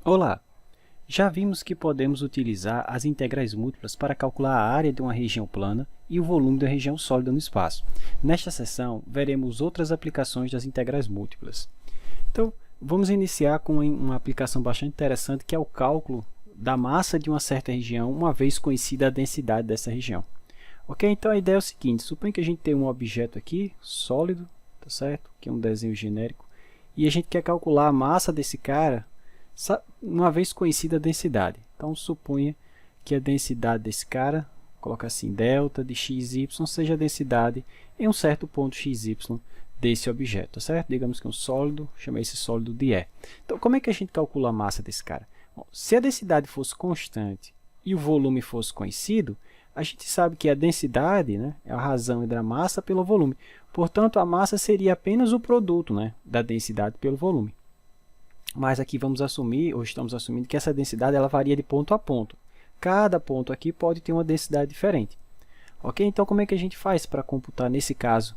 Olá! Já vimos que podemos utilizar as integrais múltiplas para calcular a área de uma região plana e o volume da região sólida no espaço. Nesta seção, veremos outras aplicações das integrais múltiplas. Então, vamos iniciar com uma aplicação bastante interessante, que é o cálculo da massa de uma certa região, uma vez conhecida a densidade dessa região. Ok? Então, a ideia é o seguinte: suponha que a gente tem um objeto aqui, sólido, tá certo? Que é um desenho genérico, e a gente quer calcular a massa desse cara, uma vez conhecida a densidade. Então, suponha que a densidade desse cara, coloca assim, delta de xy, seja a densidade em um certo ponto xy desse objeto, tá certo? Digamos que é um sólido, chama esse sólido de E. Então, como é que a gente calcula a massa desse cara? Bom, se a densidade fosse constante e o volume fosse conhecido, a gente sabe que a densidade, né, é a razão entre a massa pelo volume. Portanto, a massa seria apenas o produto, né, da densidade pelo volume. Mas aqui vamos assumir, ou estamos assumindo, que essa densidade ela varia de ponto a ponto. Cada ponto aqui pode ter uma densidade diferente. Ok? Então, como é que a gente faz para computar, nesse caso,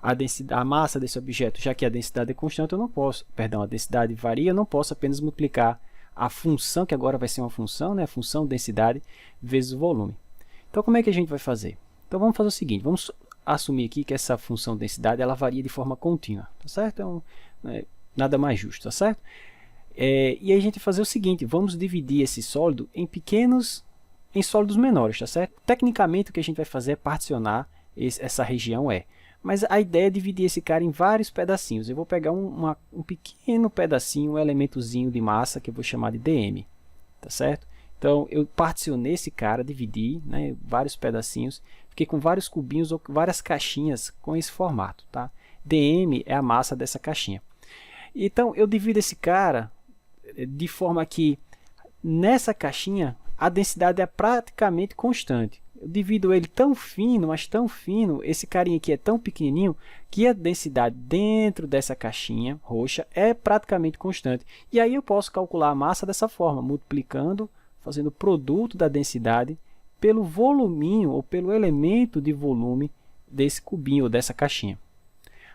a massa desse objeto? Já que a densidade é constante, eu não posso, perdão, a densidade varia, eu não posso apenas multiplicar a função, que agora vai ser uma função, né, a função densidade, vezes o volume. Então, como é que a gente vai fazer? Então, vamos fazer o seguinte, vamos assumir aqui que essa função densidade ela varia de forma contínua, tá certo? Então, nada mais justo, tá certo? E aí a gente vai fazer o seguinte, vamos dividir esse sólido em sólidos menores, tá certo? Tecnicamente, o que a gente vai fazer é particionar essa região E. Mas a ideia é dividir esse cara em vários pedacinhos. Eu vou pegar um pequeno pedacinho, um elementozinho de massa, que eu vou chamar de dm, tá certo? Então, eu particionei esse cara, dividi, né, vários pedacinhos, fiquei com vários cubinhos ou várias caixinhas com esse formato, tá? dm é a massa dessa caixinha. Então, eu divido esse cara de forma que nessa caixinha a densidade é praticamente constante. Eu divido ele tão fino, mas tão fino, esse carinha aqui é tão pequenininho, que a densidade dentro dessa caixinha roxa é praticamente constante. E aí eu posso calcular a massa dessa forma, multiplicando, fazendo o produto da densidade pelo voluminho ou pelo elemento de volume desse cubinho ou dessa caixinha.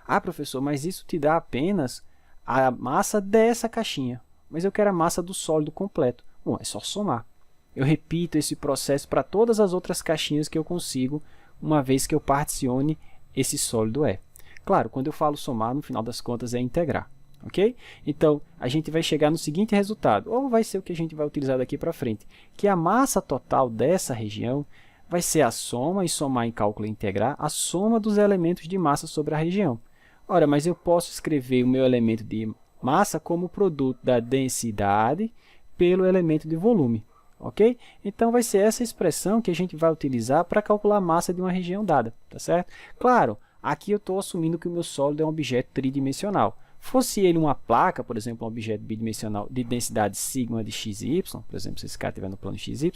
Ah, professor, mas isso te dá apenas a massa dessa caixinha. Mas eu quero a massa do sólido completo. Bom, é só somar. Eu repito esse processo para todas as outras caixinhas que eu consigo, uma vez que eu particione esse sólido E. Claro, quando eu falo somar, no final das contas é integrar. Ok? Então, a gente vai chegar no seguinte resultado, ou vai ser o que a gente vai utilizar daqui para frente, que a massa total dessa região vai ser a soma, e somar em cálculo é integrar, a soma dos elementos de massa sobre a região. Ora, mas eu posso escrever o meu elemento de massa como produto da densidade pelo elemento de volume, ok? Então, vai ser essa expressão que a gente vai utilizar para calcular a massa de uma região dada, tá certo? Claro, aqui eu estou assumindo que o meu sólido é um objeto tridimensional. Fosse ele uma placa, por exemplo, um objeto bidimensional de densidade sigma de xy, por exemplo, se esse cara estiver no plano xy,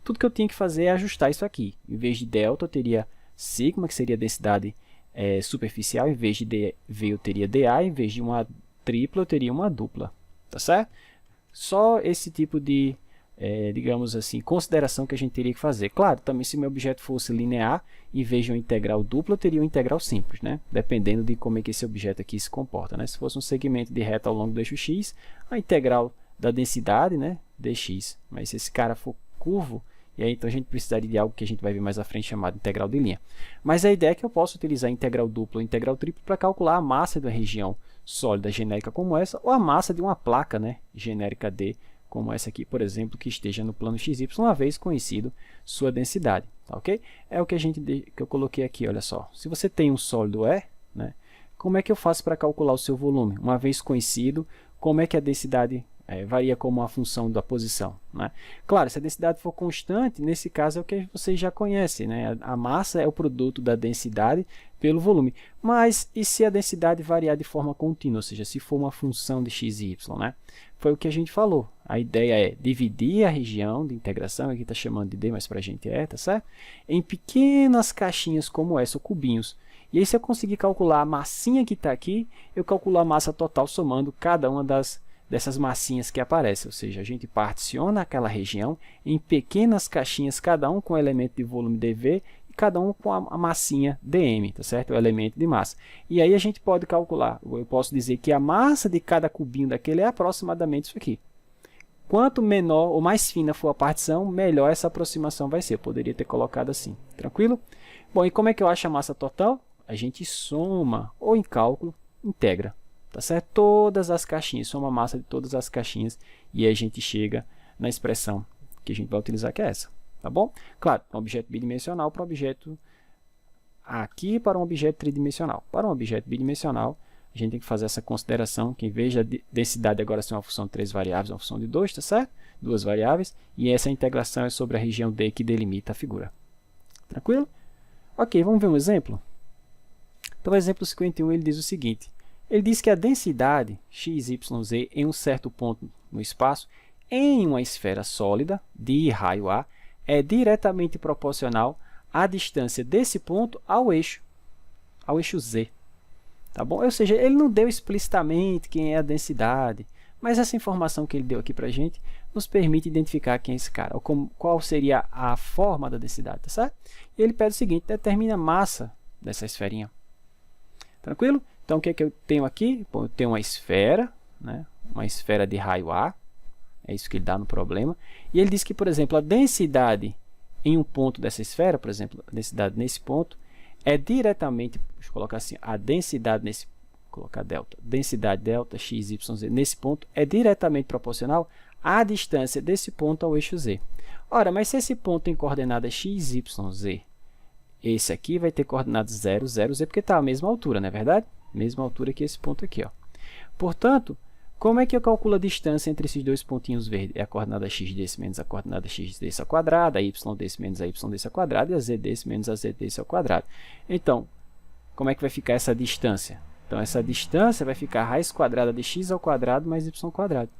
tudo que eu tinha que fazer é ajustar isso aqui. Em vez de delta, eu teria sigma, que seria a densidade superficial, em vez de dv eu teria dA, em vez de uma tripla eu teria uma dupla, tá certo? Só esse tipo de, digamos assim, consideração que a gente teria que fazer. Claro, também se meu objeto fosse linear, em vez de uma integral dupla, eu teria uma integral simples, né? Dependendo de como é que esse objeto aqui se comporta, né? Se fosse um segmento de reta ao longo do eixo x, a integral da densidade, né, dx. Mas se esse cara for curvo, e aí então a gente precisaria de algo que a gente vai ver mais à frente chamado integral de linha. Mas a ideia é que eu posso utilizar integral dupla ou integral tripla para calcular a massa de uma região sólida genérica como essa, ou a massa de uma placa, né, genérica D, como essa aqui, por exemplo, que esteja no plano xy, uma vez conhecido sua densidade, tá, ok? É o que eu coloquei aqui, olha só. Se você tem um sólido E, né, como é que eu faço para calcular o seu volume? Uma vez conhecido, como é que a densidade varia como a função da posição, né? Claro, se a densidade for constante, nesse caso é o que vocês já conhecem, né? A massa é o produto da densidade pelo volume. Mas e se a densidade variar de forma contínua, ou seja, se for uma função de x e y, né? Foi o que a gente falou. A ideia é dividir a região de integração, aqui está chamando de D, mas para a gente tá certo? Em pequenas caixinhas como essa, ou cubinhos. E aí, se eu conseguir calcular a massinha que está aqui, eu calculo a massa total somando cada uma dessas massinhas que aparecem, ou seja, a gente particiona aquela região em pequenas caixinhas, cada um com o elemento de volume dV e cada um com a massinha dm, tá certo? O elemento de massa. E aí a gente pode calcular, eu posso dizer que a massa de cada cubinho daquele é aproximadamente isso aqui. quanto menor ou mais fina for a partição, melhor essa aproximação vai ser. Eu poderia ter colocado assim, tranquilo? Bom, e como é que eu acho a massa total? A gente soma, ou em cálculo, integra, tá certo? Todas as caixinhas, soma a massa de todas as caixinhas, e aí a gente chega na expressão que a gente vai utilizar, que é essa, tá bom? Claro, para um objeto bidimensional, para um objeto aqui, para um objeto tridimensional. Para um objeto bidimensional, a gente tem que fazer essa consideração, que em vez da densidade agora ser uma função de 3 variáveis, é uma função de 2, tá certo? 2 variáveis, e essa integração é sobre a região D que delimita a figura. Tranquilo? Ok, vamos ver um exemplo? Então, o exemplo 51, ele diz o seguinte. Ele diz que a densidade x, y, z em um certo ponto no espaço, em uma esfera sólida, de raio A, é diretamente proporcional à distância desse ponto ao eixo Z. Tá bom? Ou seja, ele não deu explicitamente quem é a densidade, mas essa informação que ele deu aqui para a gente nos permite identificar quem é esse cara, ou qual seria a forma da densidade, tá certo? E ele pede o seguinte, determina a massa dessa esferinha. Tranquilo? Então, o que é que eu tenho aqui? Bom, eu tenho uma esfera, né? Uma esfera de raio A, é isso que ele dá no problema, e ele diz que, por exemplo, a densidade em um ponto dessa esfera, por exemplo, a densidade nesse ponto, é diretamente, deixa eu colocar assim, a densidade nesse, vou colocar delta, densidade delta x, y, z, nesse ponto é diretamente proporcional à distância desse ponto ao eixo z. Ora, mas se esse ponto tem coordenadas x, y, z, esse aqui vai ter coordenadas 0, 0, z, porque está à mesma altura, não é verdade? Mesma altura que esse ponto aqui, ó. Portanto, como é que eu calculo a distância entre esses dois pontinhos verdes? É a coordenada x desse menos a coordenada x desse ao quadrado, a y desse menos a y desse ao quadrado e a z desse menos a z desse ao quadrado. Então, como é que vai ficar essa distância? Então, essa distância vai ficar raiz quadrada de x ao quadrado mais y quadrado.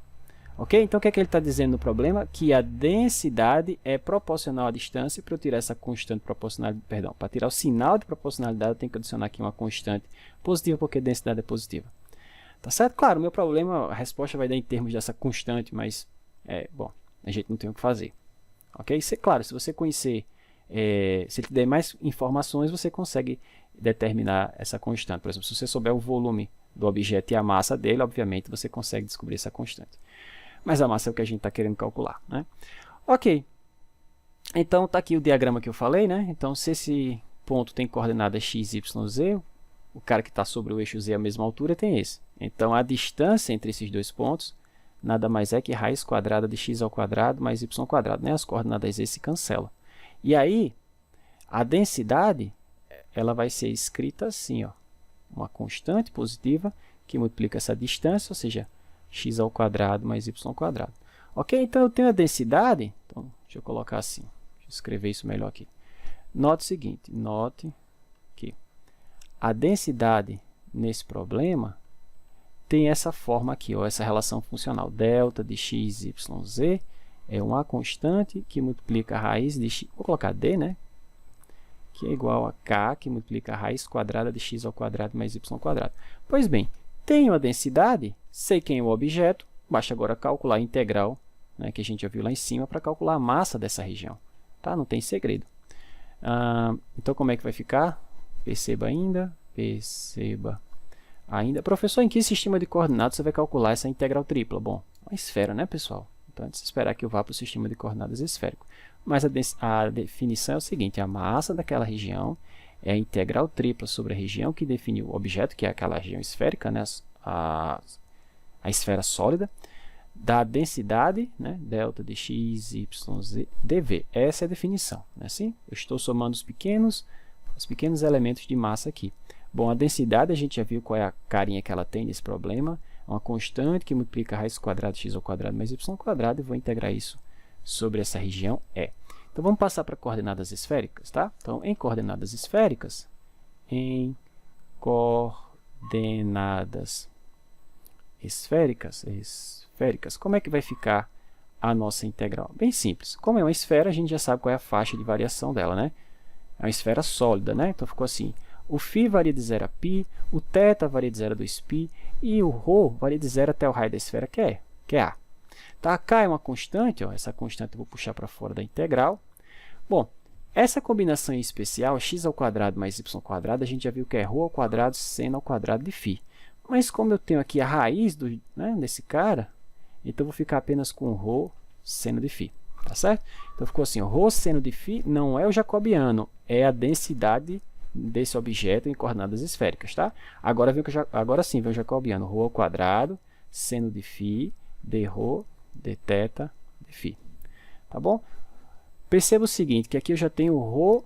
Ok? Então, o que é que ele está dizendo no problema? Que a densidade é proporcional à distância. Para eu tirar essa constante proporcionalidade, perdão, para tirar o sinal de proporcionalidade, eu tenho que adicionar aqui uma constante positiva, porque a densidade é positiva. Tá certo? Claro, o meu problema, a resposta vai dar em termos dessa constante, mas, bom, a gente não tem o que fazer. Ok? Claro, se você conhecer, se ele te der mais informações, você consegue determinar essa constante. Por exemplo, se você souber o volume do objeto e a massa dele, obviamente, você consegue descobrir essa constante. Mas a massa é o que a gente está querendo calcular, né? Ok. Então, está aqui o diagrama que eu falei, né? Então, se esse ponto tem coordenadas x, y, z, o cara que está sobre o eixo z à mesma altura tem esse. Então, a distância entre esses dois pontos nada mais é que raiz quadrada de x ao quadrado mais y quadrado, né? As coordenadas z se cancelam. E aí, a densidade, ela vai ser escrita assim, ó, uma constante positiva que multiplica essa distância, ou seja, x ao quadrado mais y quadrado. Ok? Então, eu tenho a densidade, então, deixa eu colocar assim, deixa eu escrever isso melhor aqui. Note o seguinte, note que a densidade nesse problema tem essa forma aqui, ó, essa relação funcional. Delta de x, y, z é uma constante que multiplica a raiz de x, vou colocar d, né? Que é igual a k, que multiplica a raiz quadrada de x ao quadrado mais y quadrado. Pois bem, tenho a densidade, sei quem é o objeto, basta agora calcular a integral, né, que a gente já viu lá em cima, para calcular a massa dessa região. Tá? Não tem segredo. Então, como é que vai ficar? Perceba ainda. Professor, em que sistema de coordenadas você vai calcular essa integral tripla? Bom, uma esfera, né, pessoal? Então, antes de esperar que eu vá para o sistema de coordenadas esférico. Mas a definição é o seguinte, a massa daquela região é a integral tripla sobre a região que define o objeto, que é aquela região esférica, né, a esfera sólida, da densidade, né, delta de x, y, z, dv. Essa é a definição. Não é assim? Eu estou somando os pequenos elementos de massa aqui. Bom, a densidade, a gente já viu qual é a carinha que ela tem nesse problema. É uma constante que multiplica a raiz quadrada de x ao quadrado mais y quadrado. E vou integrar isso sobre essa região E. Então, vamos passar para coordenadas esféricas, tá? Então, em coordenadas esféricas, como é que vai ficar a nossa integral? Bem simples. Como é uma esfera, a gente já sabe qual é a faixa de variação dela, né? É uma esfera sólida, né? Então, ficou assim. O φ varia de 0 a π, o θ varia de 0 a 2π e o ρ varia de 0 até o raio da esfera, que é A. Tá? K é uma constante, ó, essa constante eu vou puxar para fora da integral. Bom, essa combinação em especial, x ao quadrado mais y quadrado, a gente já viu que é ρ ao quadrado seno ao quadrado de φ. Mas como eu tenho aqui a raiz desse cara, Então, eu vou ficar apenas com ρ seno de φ. Tá certo? Então, ficou assim, ρ seno de φ não é o jacobiano, é a densidade desse objeto em coordenadas esféricas. Tá? Agora sim vem o jacobiano, ρ ao quadrado, seno de φ, dρ, dθ, dφ. Tá bom? Perceba o seguinte, que aqui eu já tenho ρ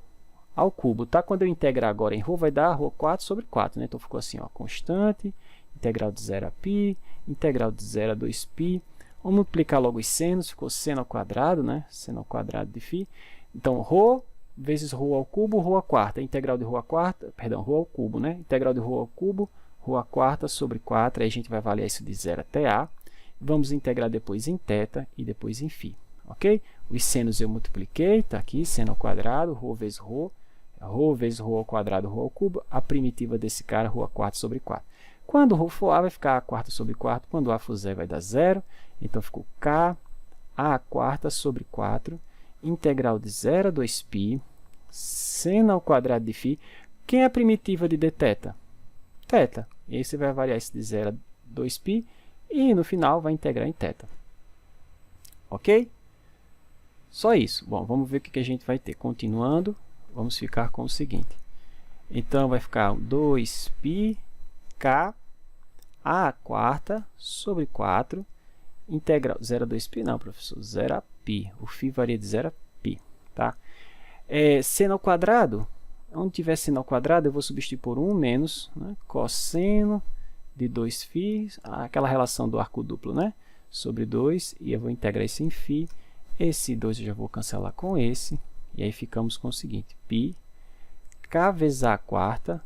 ao cubo, tá? Quando eu integrar agora em ρ, vai dar ρ4 sobre 4, né? Então, ficou assim, ó, constante, integral de 0 a π, integral de 0 a 2π. Vamos multiplicar logo os senos, ficou seno ao quadrado, né? Seno ao quadrado de φ. Então, ρ vezes ρ ao cubo, ρ à quarta. Integral de ρ à quarta, perdão, ρ ao cubo, né? Integral de ρ ao cubo, ρ à quarta sobre 4. Aí a gente vai avaliar isso de 0 até a. Vamos integrar depois em θ e depois em φ. Ok? Os senos eu multipliquei, está aqui, seno ao quadrado, ρ vezes ρ ao quadrado, ρ ao cubo, a primitiva desse cara, ρ à quarta sobre 4. Quando ρ for a, vai ficar a quarta sobre 4, quando a for zero, vai dar 0, então ficou k, a quarta sobre 4, integral de 0 a 2π, seno ao quadrado de φ. Quem é a primitiva de dθ? Θ. E aí você vai variar isso de 0 a 2π, e no final vai integrar em θ. Ok? Só isso. Bom, vamos ver o que a gente vai ter. Continuando, vamos ficar com o seguinte. Então, vai ficar 2π, k, a quarta sobre 4, integral 0 a 2π, não, professor, 0 a π. O φ varia de 0 a π. Tá? Seno ao quadrado, onde tiver seno ao quadrado, eu vou substituir por 1 menos, né, cosseno de 2φ, aquela relação do arco duplo, né, sobre 2, e eu vou integrar isso em φ. Esse 2 eu já vou cancelar com esse, e aí ficamos com o seguinte, π, k vezes a quarta,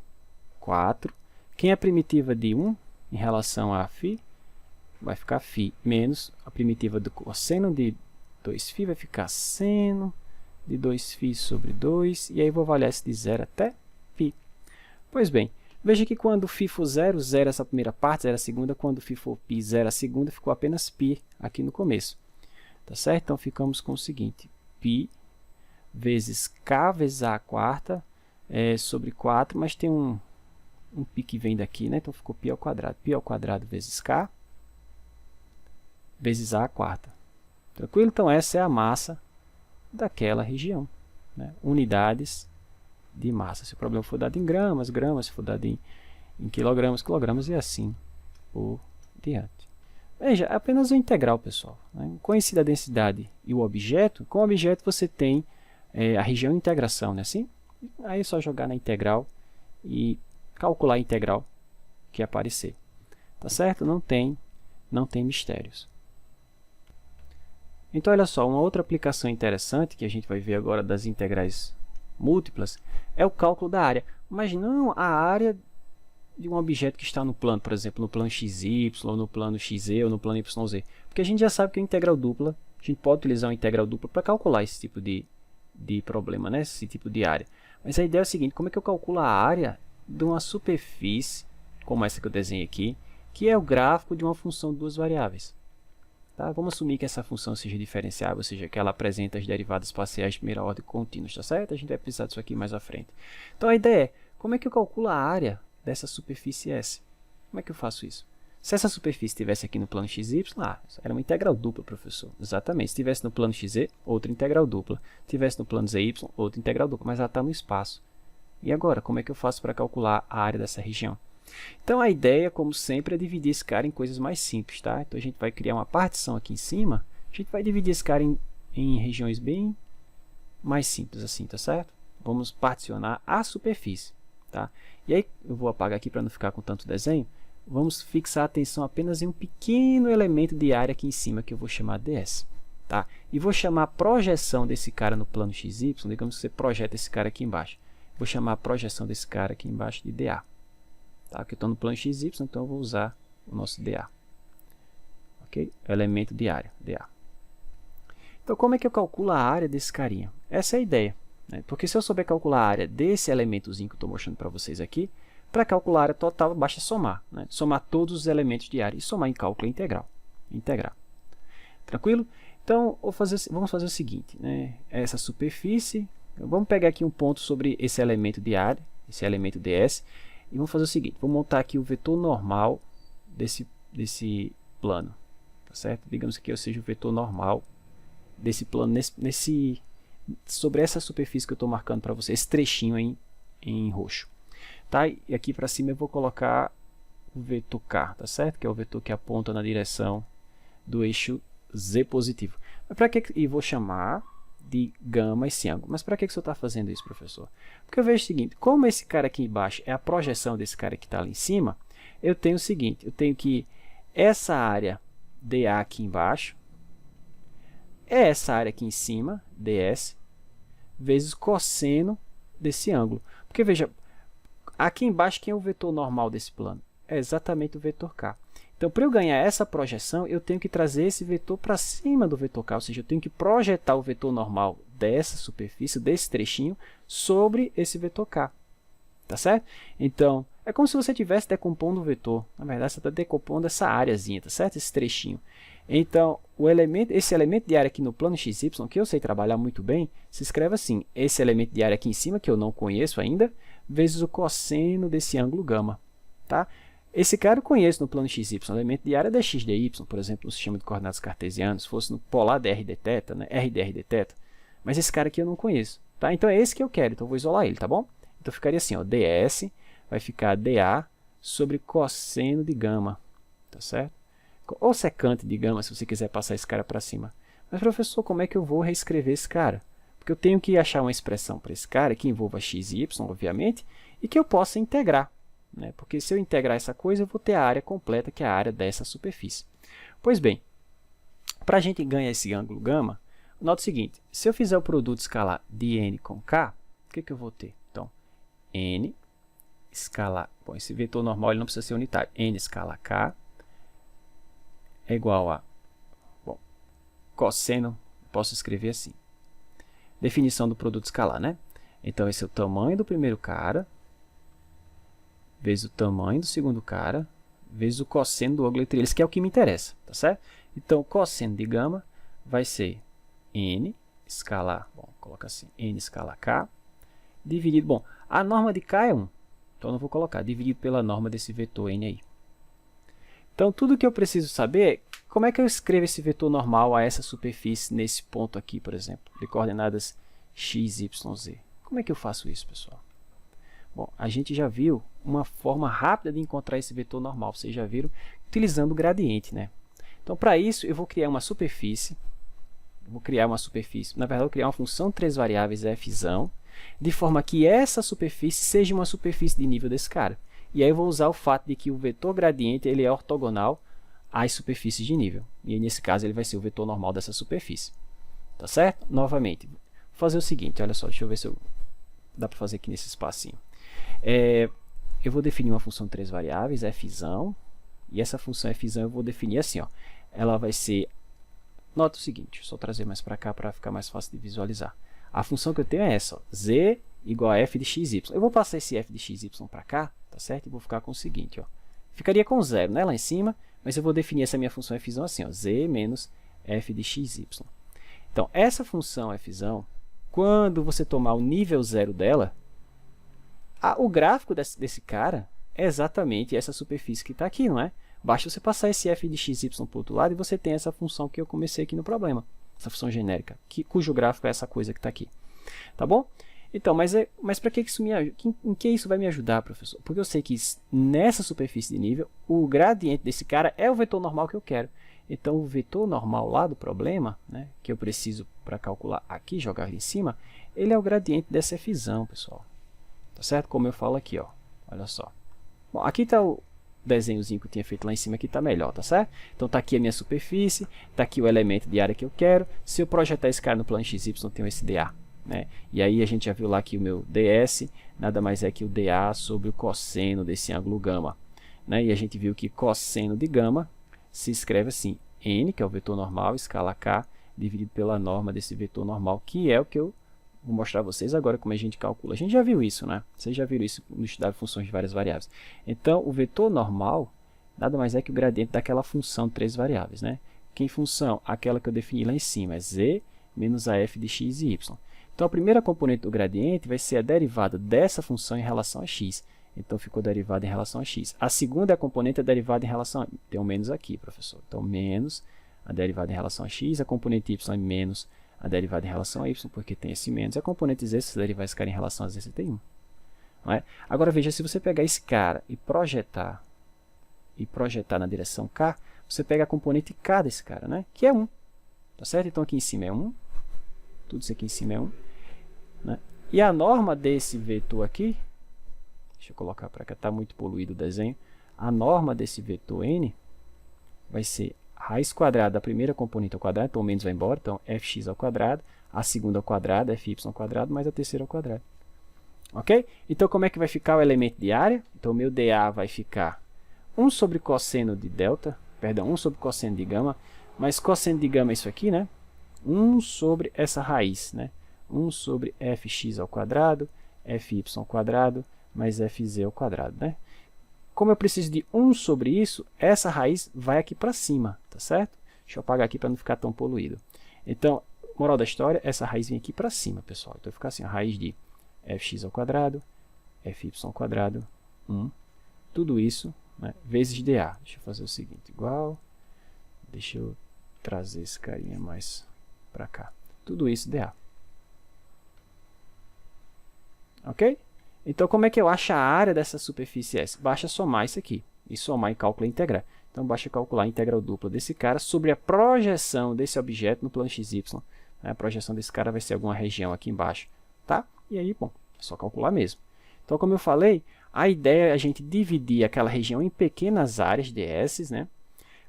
4. Quem é a primitiva de 1 em relação a φ? Vai ficar φ menos a primitiva do cosseno de 2φ, vai ficar seno de 2φ sobre 2, e aí vou avaliar esse de 0 até π. Pois bem, veja que quando φ for 0, 0 essa primeira parte, 0 a segunda, quando φ for π, 0 a segunda, ficou apenas π aqui no começo. Tá certo? Então, ficamos com o seguinte, π vezes k vezes a quarta sobre 4, mas tem um π que vem daqui, né? Então, ficou π ao quadrado vezes k vezes a quarta. Tranquilo? Então, essa é a massa daquela região, né? Unidades de massa. Se o problema for dado em gramas, gramas, se for dado em quilogramas, quilogramas, e assim por diante. Veja, é apenas uma integral, pessoal, né? Conhecida a densidade e o objeto, com o objeto você tem a região de integração, né? Assim? Aí é só jogar na integral e calcular a integral que aparecer. Tá certo? Não tem mistérios. Então, olha só, uma outra aplicação interessante que a gente vai ver agora das integrais múltiplas é o cálculo da área. Mas não a área de um objeto que está no plano, por exemplo, no plano xy, ou no plano xe, ou no plano yz. Porque a gente já sabe que a integral dupla, a gente pode utilizar uma integral dupla para calcular esse tipo de problema, né? Esse tipo de área. Mas a ideia é a seguinte, como é que eu calculo a área de uma superfície, como essa que eu desenhei aqui, que é o gráfico de uma função de duas variáveis. Tá? Vamos assumir que essa função seja diferenciável, ou seja, que ela apresenta as derivadas parciais de primeira ordem contínuas, tá certo? A gente vai precisar disso aqui mais à frente. Então, a ideia é, como é que eu calculo a área dessa superfície S? Como é que eu faço isso? Se essa superfície estivesse aqui no plano xy, era uma integral dupla, professor. Exatamente. Se estivesse no plano xz, outra integral dupla. Se estivesse no plano zy, outra integral dupla. Mas ela está no espaço. E agora, como é que eu faço para calcular a área dessa região? Então, a ideia, como sempre, é dividir esse cara em coisas mais simples, tá? Então, a gente vai criar uma partição aqui em cima. A gente vai dividir esse cara em regiões bem mais simples, assim, tá certo? Vamos particionar a superfície, tá? E aí, eu vou apagar aqui para não ficar com tanto desenho. Vamos fixar a atenção apenas em um pequeno elemento de área aqui em cima, que eu vou chamar ds. Tá? E vou chamar a projeção desse cara no plano xy, digamos que você projeta esse cara aqui embaixo. Vou chamar a projeção desse cara aqui embaixo de dA. Tá? Porque eu estou no plano xy, então eu vou usar o nosso dA. Ok? Elemento de área, dA. Então, como é que eu calculo a área desse carinha? Essa é a ideia, né? Porque se eu souber calcular a área desse elementozinho que eu estou mostrando para vocês aqui, para calcular a área total, basta somar, né? Somar todos os elementos de área e somar em cálculo integral. Integrar. Tranquilo? Então, vamos fazer o seguinte, né? Essa superfície, vamos pegar aqui um ponto sobre esse elemento de área, esse elemento ds, e vamos fazer o seguinte, vou montar aqui o vetor normal desse plano. tá certo? Digamos que eu seja o vetor normal desse plano, sobre essa superfície que eu estou marcando para você, esse trechinho em roxo. Tá? E aqui para cima eu vou colocar o vetor K, tá certo? Que é o vetor que aponta na direção do eixo Z positivo. Mas para que, e vou chamar de gama esse ângulo. Mas para que o senhor está fazendo isso, professor? Porque eu vejo o seguinte, como esse cara aqui embaixo é a projeção desse cara que está ali em cima, eu tenho o seguinte, eu tenho que essa área DA aqui embaixo é essa área aqui em cima, DS, vezes cosseno desse ângulo. Porque veja, aqui embaixo quem é o vetor normal desse plano? É exatamente o vetor K. Então, para eu ganhar essa projeção, eu tenho que trazer esse vetor para cima do vetor K, ou seja, eu tenho que projetar o vetor normal dessa superfície, desse trechinho, sobre esse vetor K. Tá certo? Então, é como se você estivesse decompondo o vetor. Na verdade, você está decompondo essa áreazinha, tá certo? Esse trechinho. Então, esse elemento de área aqui no plano XY, que eu sei trabalhar muito bem, se escreve assim, esse elemento de área aqui em cima, que eu não conheço ainda, vezes o cosseno desse ângulo gama. Tá? Esse cara eu conheço no plano XY, o elemento de área é x dy, por exemplo, no sistema de coordenadas cartesianas, se fosse no polar dr dθ, né? r dr dθ, mas esse cara aqui eu não conheço. Tá? Então, é esse que eu quero, então eu vou isolar ele, tá bom? Então, ficaria assim, ó, ds vai ficar dA sobre cosseno de gama, tá certo? Ou secante de gama, se você quiser passar esse cara para cima. Mas, professor, como é que eu vou reescrever esse cara? Porque eu tenho que achar uma expressão para esse cara que envolva x e y, obviamente, e que eu possa integrar. Né? Porque se eu integrar essa coisa, eu vou ter a área completa, que é a área dessa superfície. Pois bem, para a gente ganhar esse ângulo gama, nota o seguinte, se eu fizer o produto escalar de n com k, o que eu vou ter? Então, n escalar, bom, esse vetor normal ele não precisa ser unitário, n escalar k é igual a, bom, cosseno, posso escrever assim, definição do produto escalar, né? Então, esse é o tamanho do primeiro cara, vezes o tamanho do segundo cara, vezes o cosseno do ângulo entre eles, que é o que me interessa, tá certo? Então, cosseno de gama vai ser n escalar, bom, coloca assim, n escalar k, dividido, bom, a norma de k é 1, então eu não vou colocar, dividido pela norma desse vetor n aí. Então, tudo que eu preciso saber é como é que eu escrevo esse vetor normal a essa superfície nesse ponto aqui, por exemplo, de coordenadas x, y, z. Como é que eu faço isso, pessoal? Bom, a gente já viu uma forma rápida de encontrar esse vetor normal, vocês já viram, utilizando o gradiente, né? Então, para isso, eu vou criar uma superfície, na verdade, eu vou criar uma função de 3 variáveis, f, de forma que essa superfície seja uma superfície de nível desse cara. E aí eu vou usar o fato de que o vetor gradiente ele é ortogonal às superfícies de nível. E aí, nesse caso, ele vai ser o vetor normal dessa superfície. Tá certo? Novamente, vou fazer o seguinte, olha só, deixa eu ver se dá para fazer aqui nesse espacinho. Eu vou definir uma função de 3 variáveis, f, e essa função f eu vou definir assim, ó, ela vai ser, nota o seguinte, deixa eu só trazer mais para cá para ficar mais fácil de visualizar. A função que eu tenho é essa, ó, z igual a f de x, y. Eu vou passar esse f de x, y para cá, tá certo? E vou ficar com o seguinte, ó, ficaria com 0, né, lá em cima, mas eu vou definir essa minha função f assim, ó, z menos f de x, y. Então, essa função f, quando você tomar o nível 0 dela, o gráfico desse cara é exatamente essa superfície que está aqui, não é? Basta você passar esse f de x, y para o outro lado e você tem essa função que eu comecei aqui no problema, essa função genérica, cujo gráfico é essa coisa que está aqui. Tá bom? Então, mas para que isso me ajuda? Em que isso vai me ajudar, professor? Porque eu sei que nessa superfície de nível, o gradiente desse cara é o vetor normal que eu quero. Então, o vetor normal lá do problema, né, que eu preciso para calcular aqui, jogar ali em cima, ele é o gradiente dessa f, pessoal. Tá certo? Como eu falo aqui, ó. Olha só. Bom, aqui está o desenhozinho que eu tinha feito lá em cima, que está melhor, tá certo? Então, está aqui a minha superfície, está aqui o elemento de área que eu quero. Se eu projetar esse cara no plano XY, eu tenho esse dA. Né? E aí a gente já viu lá que o meu ds nada mais é que o dA sobre o cosseno desse ângulo gama. Né? E a gente viu que cosseno de gama se escreve assim, n, que é o vetor normal, escala k, dividido pela norma desse vetor normal, que é o que eu vou mostrar a vocês agora como a gente calcula. A gente já viu isso, né? Vocês já viram isso no estudar funções de várias variáveis. Então, o vetor normal nada mais é que o gradiente daquela função de 3 variáveis. Né? Que função? Aquela que eu defini lá em cima, é z menos a f de x e y. Então, a primeira componente do gradiente vai ser a derivada dessa função em relação a x. Então, ficou derivada em relação a x. A segunda componente é derivada em relação a... Tem um menos aqui, professor. Então, menos a derivada em relação a x, a componente y é menos a derivada em relação a y, porque tem esse menos, e a componente z, se derivar esse cara em relação a z, você tem 1. Não é? Agora veja, se você pegar esse cara e projetar na direção k, você pega a componente k desse cara, né? Que é 1. Tá certo? Então aqui em cima é 1, tudo isso aqui em cima é 1. Né? E a norma desse vetor aqui, deixa eu colocar para cá, está muito poluído o desenho, a norma desse vetor n vai ser raiz quadrada da primeira componente ao quadrado, então o menos vai embora, então fx ao quadrado, a segunda ao quadrado, fy ao quadrado, mais a terceira ao quadrado. Ok? Então como é que vai ficar o elemento de área? Então o meu dA vai ficar 1 sobre cosseno de delta, perdão, 1 sobre cosseno de gama, mas cosseno de gama é isso aqui, né? 1 sobre essa raiz, né? 1 sobre fx ao quadrado, fy ao quadrado, mais fz ao quadrado, né? Como eu preciso de 1 sobre isso, essa raiz vai aqui para cima, tá certo? Deixa eu apagar aqui para não ficar tão poluído. Então, moral da história, essa raiz vem aqui para cima, pessoal. Então, vai ficar assim, a raiz de fx ao quadrado, fy ao quadrado, 1, tudo isso, né, vezes dA. Deixa eu fazer o seguinte, igual, deixa eu trazer esse carinha mais para cá. Tudo isso dA. Ok? Então, como é que eu acho a área dessa superfície S? Basta somar isso aqui. E somar em cálculo e integrar. Então, basta calcular a integral dupla desse cara sobre a projeção desse objeto no plano XY. A projeção desse cara vai ser alguma região aqui embaixo. Tá? E aí, bom, é só calcular mesmo. Então, como eu falei, a ideia é a gente dividir aquela região em pequenas áreas ds, né?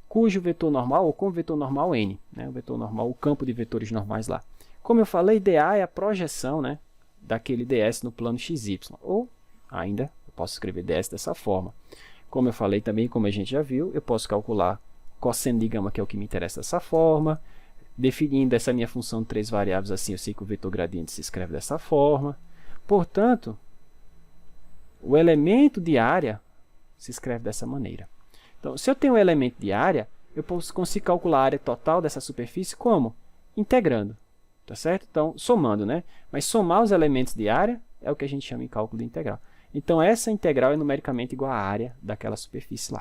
Cujo vetor normal, ou com o vetor normal n. Né? O vetor normal, o campo de vetores normais lá. Como eu falei, dA é a projeção, né, daquele ds no plano xy, ou ainda eu posso escrever ds dessa forma. Como eu falei também, como a gente já viu, eu posso calcular cosseno de gama, que é o que me interessa dessa forma, definindo essa minha função de 3 variáveis assim, eu sei que o vetor gradiente se escreve dessa forma. Portanto, o elemento de área se escreve dessa maneira. Então, se eu tenho um elemento de área, eu consigo calcular a área total dessa superfície como? Integrando. Tá certo? Então, somando, né? Mas somar os elementos de área é o que a gente chama em cálculo de integral. Então, essa integral é numericamente igual à área daquela superfície lá.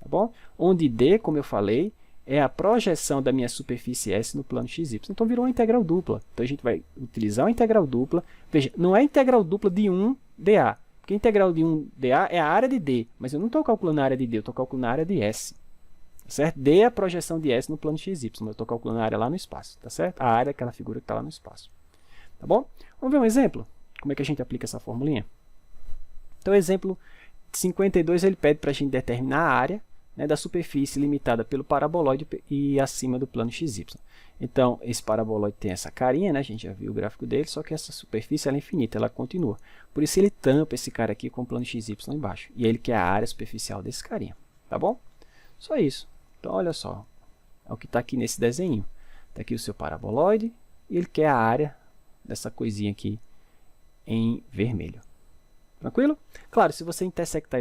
Tá bom? Onde D, como eu falei, é a projeção da minha superfície S no plano XY. Então, virou uma integral dupla. Então, a gente vai utilizar uma integral dupla. Veja, não é integral dupla de 1 dA. Porque a integral de 1 dA é a área de D. Mas eu não estou calculando a área de D, eu estou calculando a área de S. Certo? D é a projeção de S no plano XY. Eu estou calculando a área lá no espaço. Tá certo? A área é aquela figura que está lá no espaço. Tá bom? Vamos ver um exemplo? Como é que a gente aplica essa formulinha? Então, o exemplo 52, ele pede para a gente determinar a área, né, da superfície limitada pelo paraboloide e acima do plano XY. Então, esse paraboloide tem essa carinha, né? A gente já viu o gráfico dele, só que essa superfície ela é infinita, ela continua. Por isso, ele tampa esse cara aqui com o plano XY embaixo. E ele quer a área superficial desse carinha. Tá bom? Só isso. Então, olha só, é o que está aqui nesse desenho. Está aqui o seu paraboloide e ele quer a área dessa coisinha aqui em vermelho. Tranquilo? Claro, se você intersectar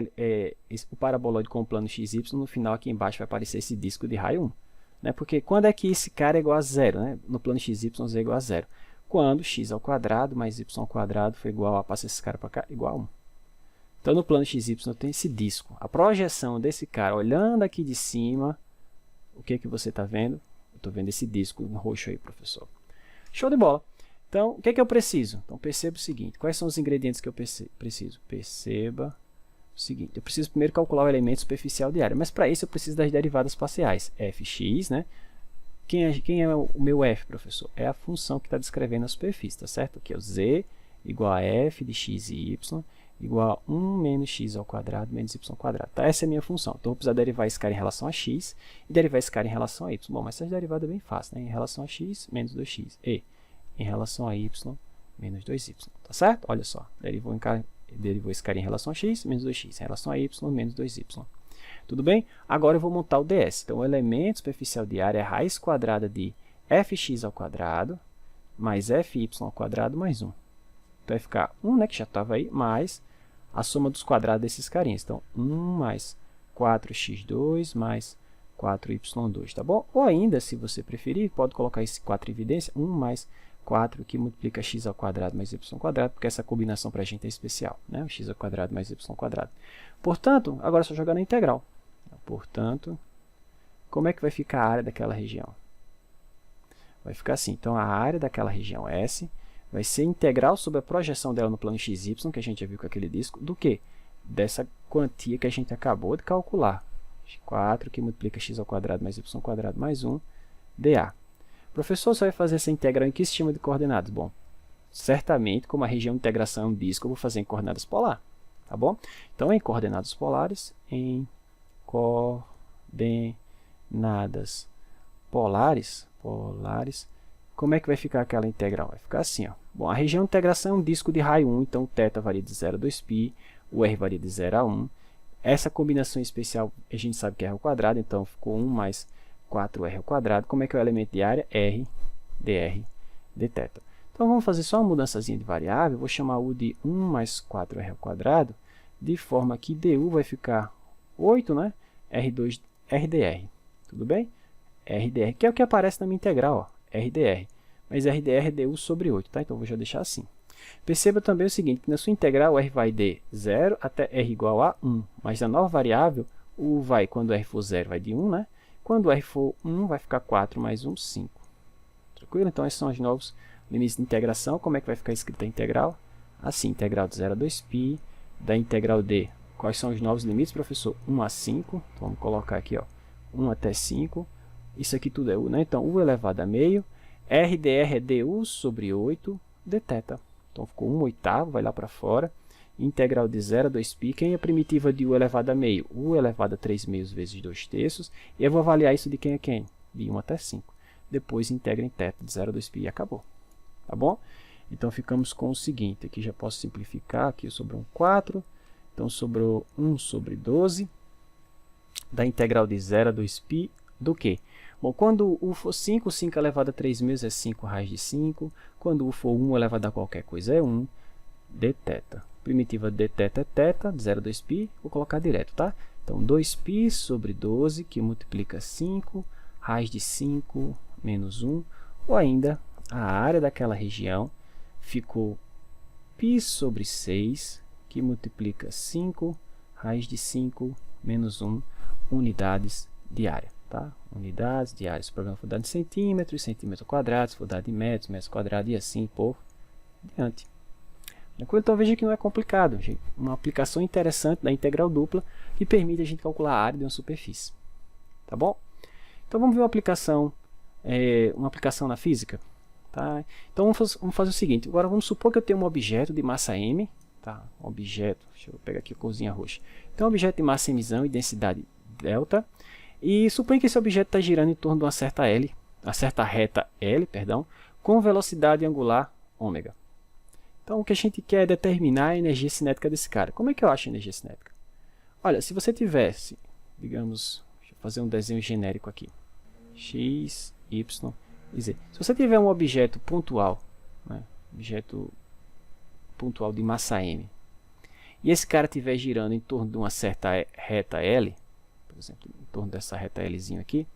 o paraboloide com o plano XY, no final aqui embaixo vai aparecer esse disco de raio 1. Né? Porque quando é que esse cara é igual a zero? Né? No plano XY, z é igual a zero. Quando x ao quadrado mais y ao quadrado foi igual a, passa esse cara para cá, igual a 1. Então, no plano XY, eu tenho esse disco. A projeção desse cara, olhando aqui de cima, o que, que você está vendo? Eu estou vendo esse disco roxo aí, professor. Show de bola. Então, o que, que eu preciso? Então, perceba o seguinte. Quais são os ingredientes que eu preciso? Perceba o seguinte. Eu preciso primeiro calcular o elemento superficial de área. Mas, para isso, eu preciso das derivadas parciais. Fx, né? Quem é o meu f, professor? É a função que está descrevendo a superfície, tá certo? Aqui é o z igual a f de x e y igual a 1 menos x ao quadrado menos y ao quadrado. Tá? Essa é a minha função. Então, eu vou precisar derivar esse cara em relação a x e derivar esse cara em relação a y. Bom, mas essa derivada é bem fácil, né? Em relação a x, menos 2x. E em relação a y, menos 2y. Tá certo? Olha só. Derivou esse cara em relação a x, menos 2x. Em relação a y, menos 2y. Tudo bem? Agora eu vou montar o ds. Então, o elemento superficial de área é a raiz quadrada de fx ao quadrado mais fy ao quadrado mais 1. Então, vai ficar 1, né, que já estava aí, mais a soma dos quadrados desses carinhas. Então, 1 mais 4x2 mais 4y2, tá bom? Ou ainda, se você preferir, pode colocar esse 4 em evidência, 1 mais 4 que multiplica x ao quadrado mais y ao quadrado, porque essa combinação para a gente é especial, né? O x ao quadrado mais y ao quadrado. Portanto, agora é só jogar na integral. Portanto, como é que vai ficar a área daquela região? Vai ficar assim, então a área daquela região S vai ser integral sobre a projeção dela no plano XY, que a gente já viu com aquele disco, do que? Dessa quantia que a gente acabou de calcular. 4 que multiplica x ao quadrado mais y ao quadrado mais 1, dA. Professor, você vai fazer essa integral em que sistema de coordenadas? Bom, certamente, como a região de integração é um disco, eu vou fazer em coordenadas polar, tá bom? Então, em coordenadas polares, como é que vai ficar aquela integral? Vai ficar assim, ó. Bom, a região de integração é um disco de raio 1, então o θ varia de 0 a 2π, o r varia de 0 a 1. Essa combinação especial a gente sabe que é r ao quadrado, então ficou 1 mais 4r ao quadrado. Como é que é o elemento de área? R, dr, dθ. Então vamos fazer só uma mudançazinha de variável, vou chamar u de 1 mais 4r ao quadrado, de forma que du vai ficar 8, né? R2, rdr, tudo bem? rdr, que é o que aparece na minha integral, ó, rdr. Mas rdr é du sobre 8, tá? Então vou já deixar assim. Perceba também o seguinte, que na sua integral r vai de 0 até r igual a 1, mas na nova variável, u vai, quando r for 0, vai de 1, né? Quando r for 1, vai ficar 4 mais 1, 5. Tranquilo? Então, esses são os novos limites de integração. Como é que vai ficar escrita a integral? Assim, integral de 0 a 2π, da integral d. Quais são os novos limites, professor? 1 a 5. Então, vamos colocar aqui, ó, 1 até 5. Isso aqui tudo é u, né? Então, u elevado a meio. rdr é du sobre 8 dθ. Então, ficou 1/8, vai lá para fora. Integral de 0 a 2π. Quem é a primitiva de u elevado a meio? U elevado a 3 meios vezes 2/3. E eu vou avaliar isso de quem a quem? De 1 até 5. Depois integra em θ de 0 a 2π e acabou. Tá bom? Então, ficamos com o seguinte. Aqui já posso simplificar. Aqui sobrou um 4. Então, sobrou 1 sobre 12. Da integral de 0 a 2π do quê? Bom, quando u for 5, 5 elevado a 3 meios é 5 raiz de 5. Quando u for 1 elevado a qualquer coisa é 1 dθ. Primitiva dθ é θ, de 0 a 2π, vou colocar direto, tá? Então, 2π sobre 12, que multiplica 5, raiz de 5 menos 1, ou ainda, a área daquela região ficou π sobre 6, que multiplica 5, raiz de 5 menos 1, unidades de área, tá? Unidades de área. Esse programa foi dado em centímetros, centímetro quadrado, foi dado em metros, metros quadrados, e assim por diante. Então, veja que não é complicado, gente. Uma aplicação interessante da integral dupla que permite a gente calcular a área de uma superfície. Tá bom? Então, vamos ver uma aplicação na física. Tá? Então, vamos fazer o seguinte. Agora, vamos supor que eu tenho um objeto de massa m. Tá? Um objeto, deixa eu pegar aqui a corzinha roxa. Então, um objeto de massa mzão e densidade delta. E suponha que esse objeto está girando em torno de uma certa reta L, perdão, com velocidade angular ômega. Então, o que a gente quer é determinar a energia cinética desse cara. Como é que eu acho a energia cinética? Olha, se você tivesse, digamos, deixa eu fazer um desenho genérico aqui. X, Y e Z. Se você tiver um objeto pontual, né, objeto pontual de massa m, e esse cara estiver girando em torno de uma certa reta L, por exemplo, em torno dessa reta Lzinho aqui,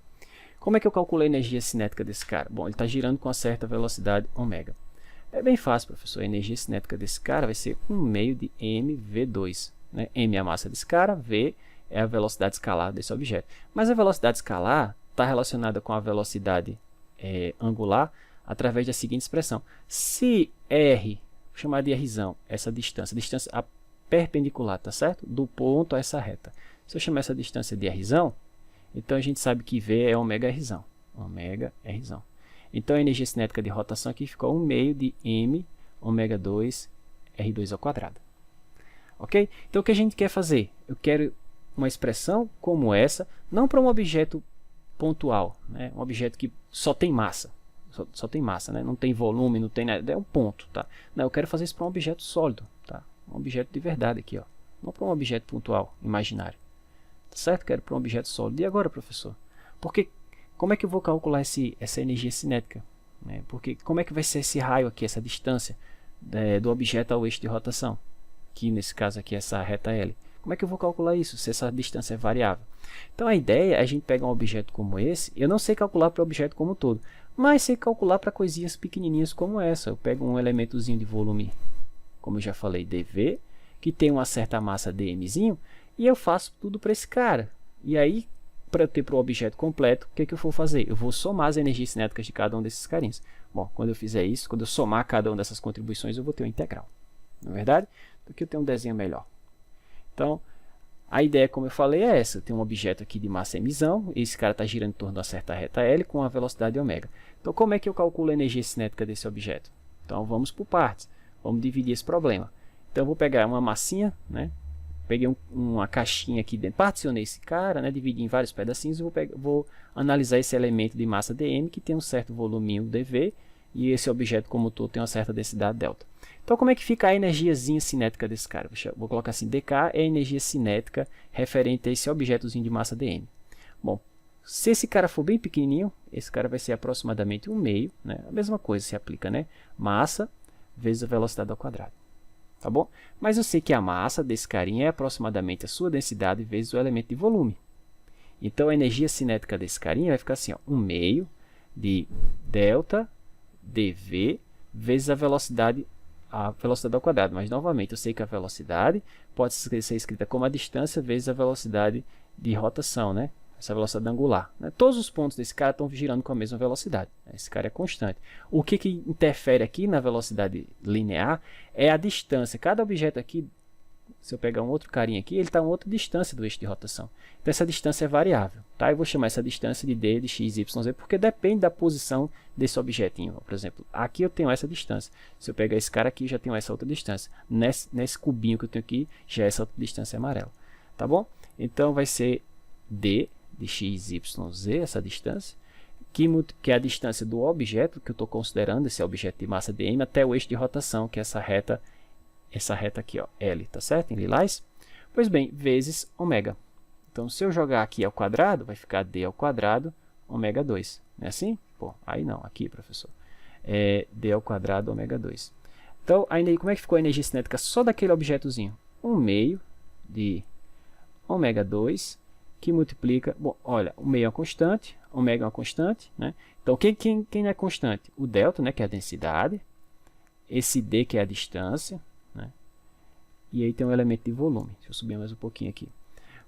como é que eu calculo a energia cinética desse cara? Bom, ele está girando com uma certa velocidade ômega. É bem fácil, professor. A energia cinética desse cara vai ser 1 meio de mv2. Né? M é a massa desse cara, v é a velocidade escalar desse objeto. Mas a velocidade escalar está relacionada com a velocidade angular através da seguinte expressão. Se R, vou chamar de Rzão, essa distância perpendicular, tá certo? Do ponto a essa reta. Se eu chamar essa distância de Rzão, então a gente sabe que v é ômega Rzão. Ômega Rzão. Então, a energia cinética de rotação aqui ficou 1 meio de m ômega 2 R2 ao quadrado. Ok? Então, o que a gente quer fazer? Eu quero uma expressão como essa, não para um objeto pontual, né? Um objeto que só tem massa. Só tem massa, né? Não tem volume, não tem nada, é um ponto. Tá? Não, eu quero fazer isso para um objeto sólido. Tá? Um objeto de verdade aqui, ó. Não para um objeto pontual, imaginário. Tá certo? Quero para um objeto sólido. E agora, professor? Porque como é que eu vou calcular essa energia cinética? Porque como é que vai ser esse raio aqui, essa distância do objeto ao eixo de rotação? Que nesse caso aqui é essa reta L. Como é que eu vou calcular isso, se essa distância é variável? Então a ideia é a gente pegar um objeto como esse. Eu não sei calcular para o objeto como um todo, mas sei calcular para coisinhas pequenininhas como essa. Eu pego um elementozinho de volume, como eu já falei, dV, que tem uma certa massa dmzinho, e eu faço tudo para esse cara. E aí, para ter para o objeto completo, o que eu vou fazer? Eu vou somar as energias cinéticas de cada um desses carinhas. Bom, quando eu fizer isso, quando eu somar cada uma dessas contribuições, eu vou ter uma integral. Não é verdade? Então aqui eu tenho um desenho melhor. Então, a ideia, como eu falei, é essa. Tem um objeto aqui de massa mzão, esse cara está girando em torno de uma certa reta L com a velocidade ômega. Então, como é que eu calculo a energia cinética desse objeto? Então, vamos por partes. Vamos dividir esse problema. Então, eu vou pegar uma massinha, né? Peguei uma caixinha aqui dentro, particionei esse cara, né? Dividi em vários pedacinhos e vou analisar esse elemento de massa dm, que tem um certo voluminho dv, e esse objeto como todo tem uma certa densidade delta. Então, como é que fica a energiazinha cinética desse cara? Vou colocar assim, dk é a energia cinética referente a esse objetozinho de massa dm. Bom, se esse cara for bem pequenininho, esse cara vai ser aproximadamente 1/2, né? A mesma coisa se aplica, né? Massa vezes a velocidade ao quadrado. Tá bom? Mas eu sei que a massa desse carinha é aproximadamente a sua densidade vezes o elemento de volume. Então, a energia cinética desse carinha vai ficar assim, ó, 1/2 de delta dv vezes a velocidade ao quadrado. Mas, novamente, eu sei que a velocidade pode ser escrita como a distância vezes a velocidade de rotação, né? Essa velocidade angular. Né? Todos os pontos desse cara estão girando com a mesma velocidade. Esse cara é constante. O que interfere aqui na velocidade linear é a distância. Cada objeto aqui, se eu pegar um outro carinha aqui, ele está a uma outra distância do eixo de rotação. Então, essa distância é variável. Tá? Eu vou chamar essa distância de d, de x, y, z, porque depende da posição desse objetinho. Por exemplo, aqui eu tenho essa distância. Se eu pegar esse cara aqui, já tenho essa outra distância. Nesse cubinho que eu tenho aqui, já é essa outra distância amarela. Tá bom? Então, vai ser d de x, y, z, essa distância, que é a distância do objeto que eu estou considerando, esse objeto de massa dm, até o eixo de rotação, que é essa reta aqui, ó, L, tá certo? Em lilás. Pois bem, vezes ômega. Então, se eu jogar aqui ao quadrado, vai ficar d ao quadrado, ômega 2. Não é assim? Pô, aí não, aqui, professor. É d ao quadrado, ômega 2. Então, aí, como é que ficou a energia cinética só daquele objetozinho? 1/2 de ômega 2, que multiplica, bom, olha, o meio é uma constante, ômega é uma constante, né? Então, quem é constante? O delta, né, que é a densidade, esse d, que é a distância, né? E aí tem um elemento de volume. Deixa eu subir mais um pouquinho aqui.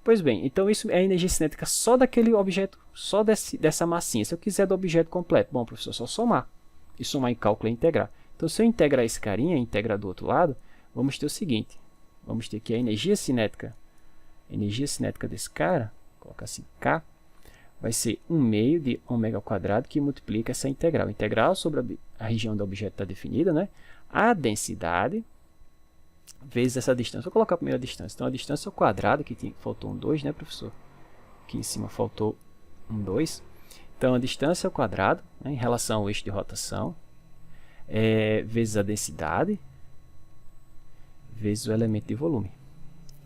Pois bem, então isso é a energia cinética só daquele objeto, só dessa massinha. Se eu quiser do objeto completo, bom, professor, é só somar. E somar em cálculo é integrar. Então, se eu integrar esse carinha, integrar do outro lado, vamos ter o seguinte. Vamos ter aqui a energia cinética desse cara, colocar assim, K, vai ser 1/2 de ômega ao quadrado, que multiplica essa integral. Integral sobre a região do objeto está definida, né? A densidade vezes essa distância. Vou colocar primeiro a distância. Então, a distância ao quadrado, aqui faltou um 2, né, professor? Aqui em cima faltou um 2. Então, a distância ao quadrado, né, em relação ao eixo de rotação, vezes a densidade, vezes o elemento de volume.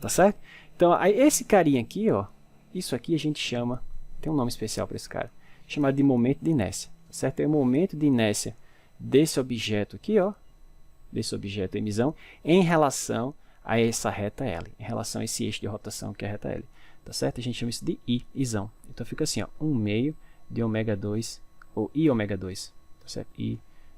Tá certo? Então, aí, esse carinha aqui, ó, isso aqui a gente chama, tem um nome especial para esse cara, chamado de momento de inércia. Tá certo? É o momento de inércia desse objeto aqui, ó, desse objeto emissão, em relação a essa reta L, em relação a esse eixo de rotação que é a reta L. Tá certo? A gente chama isso de Izão. Então fica assim, ó, 1/2 de ômega 2, ou I ômega 2. Tá certo? I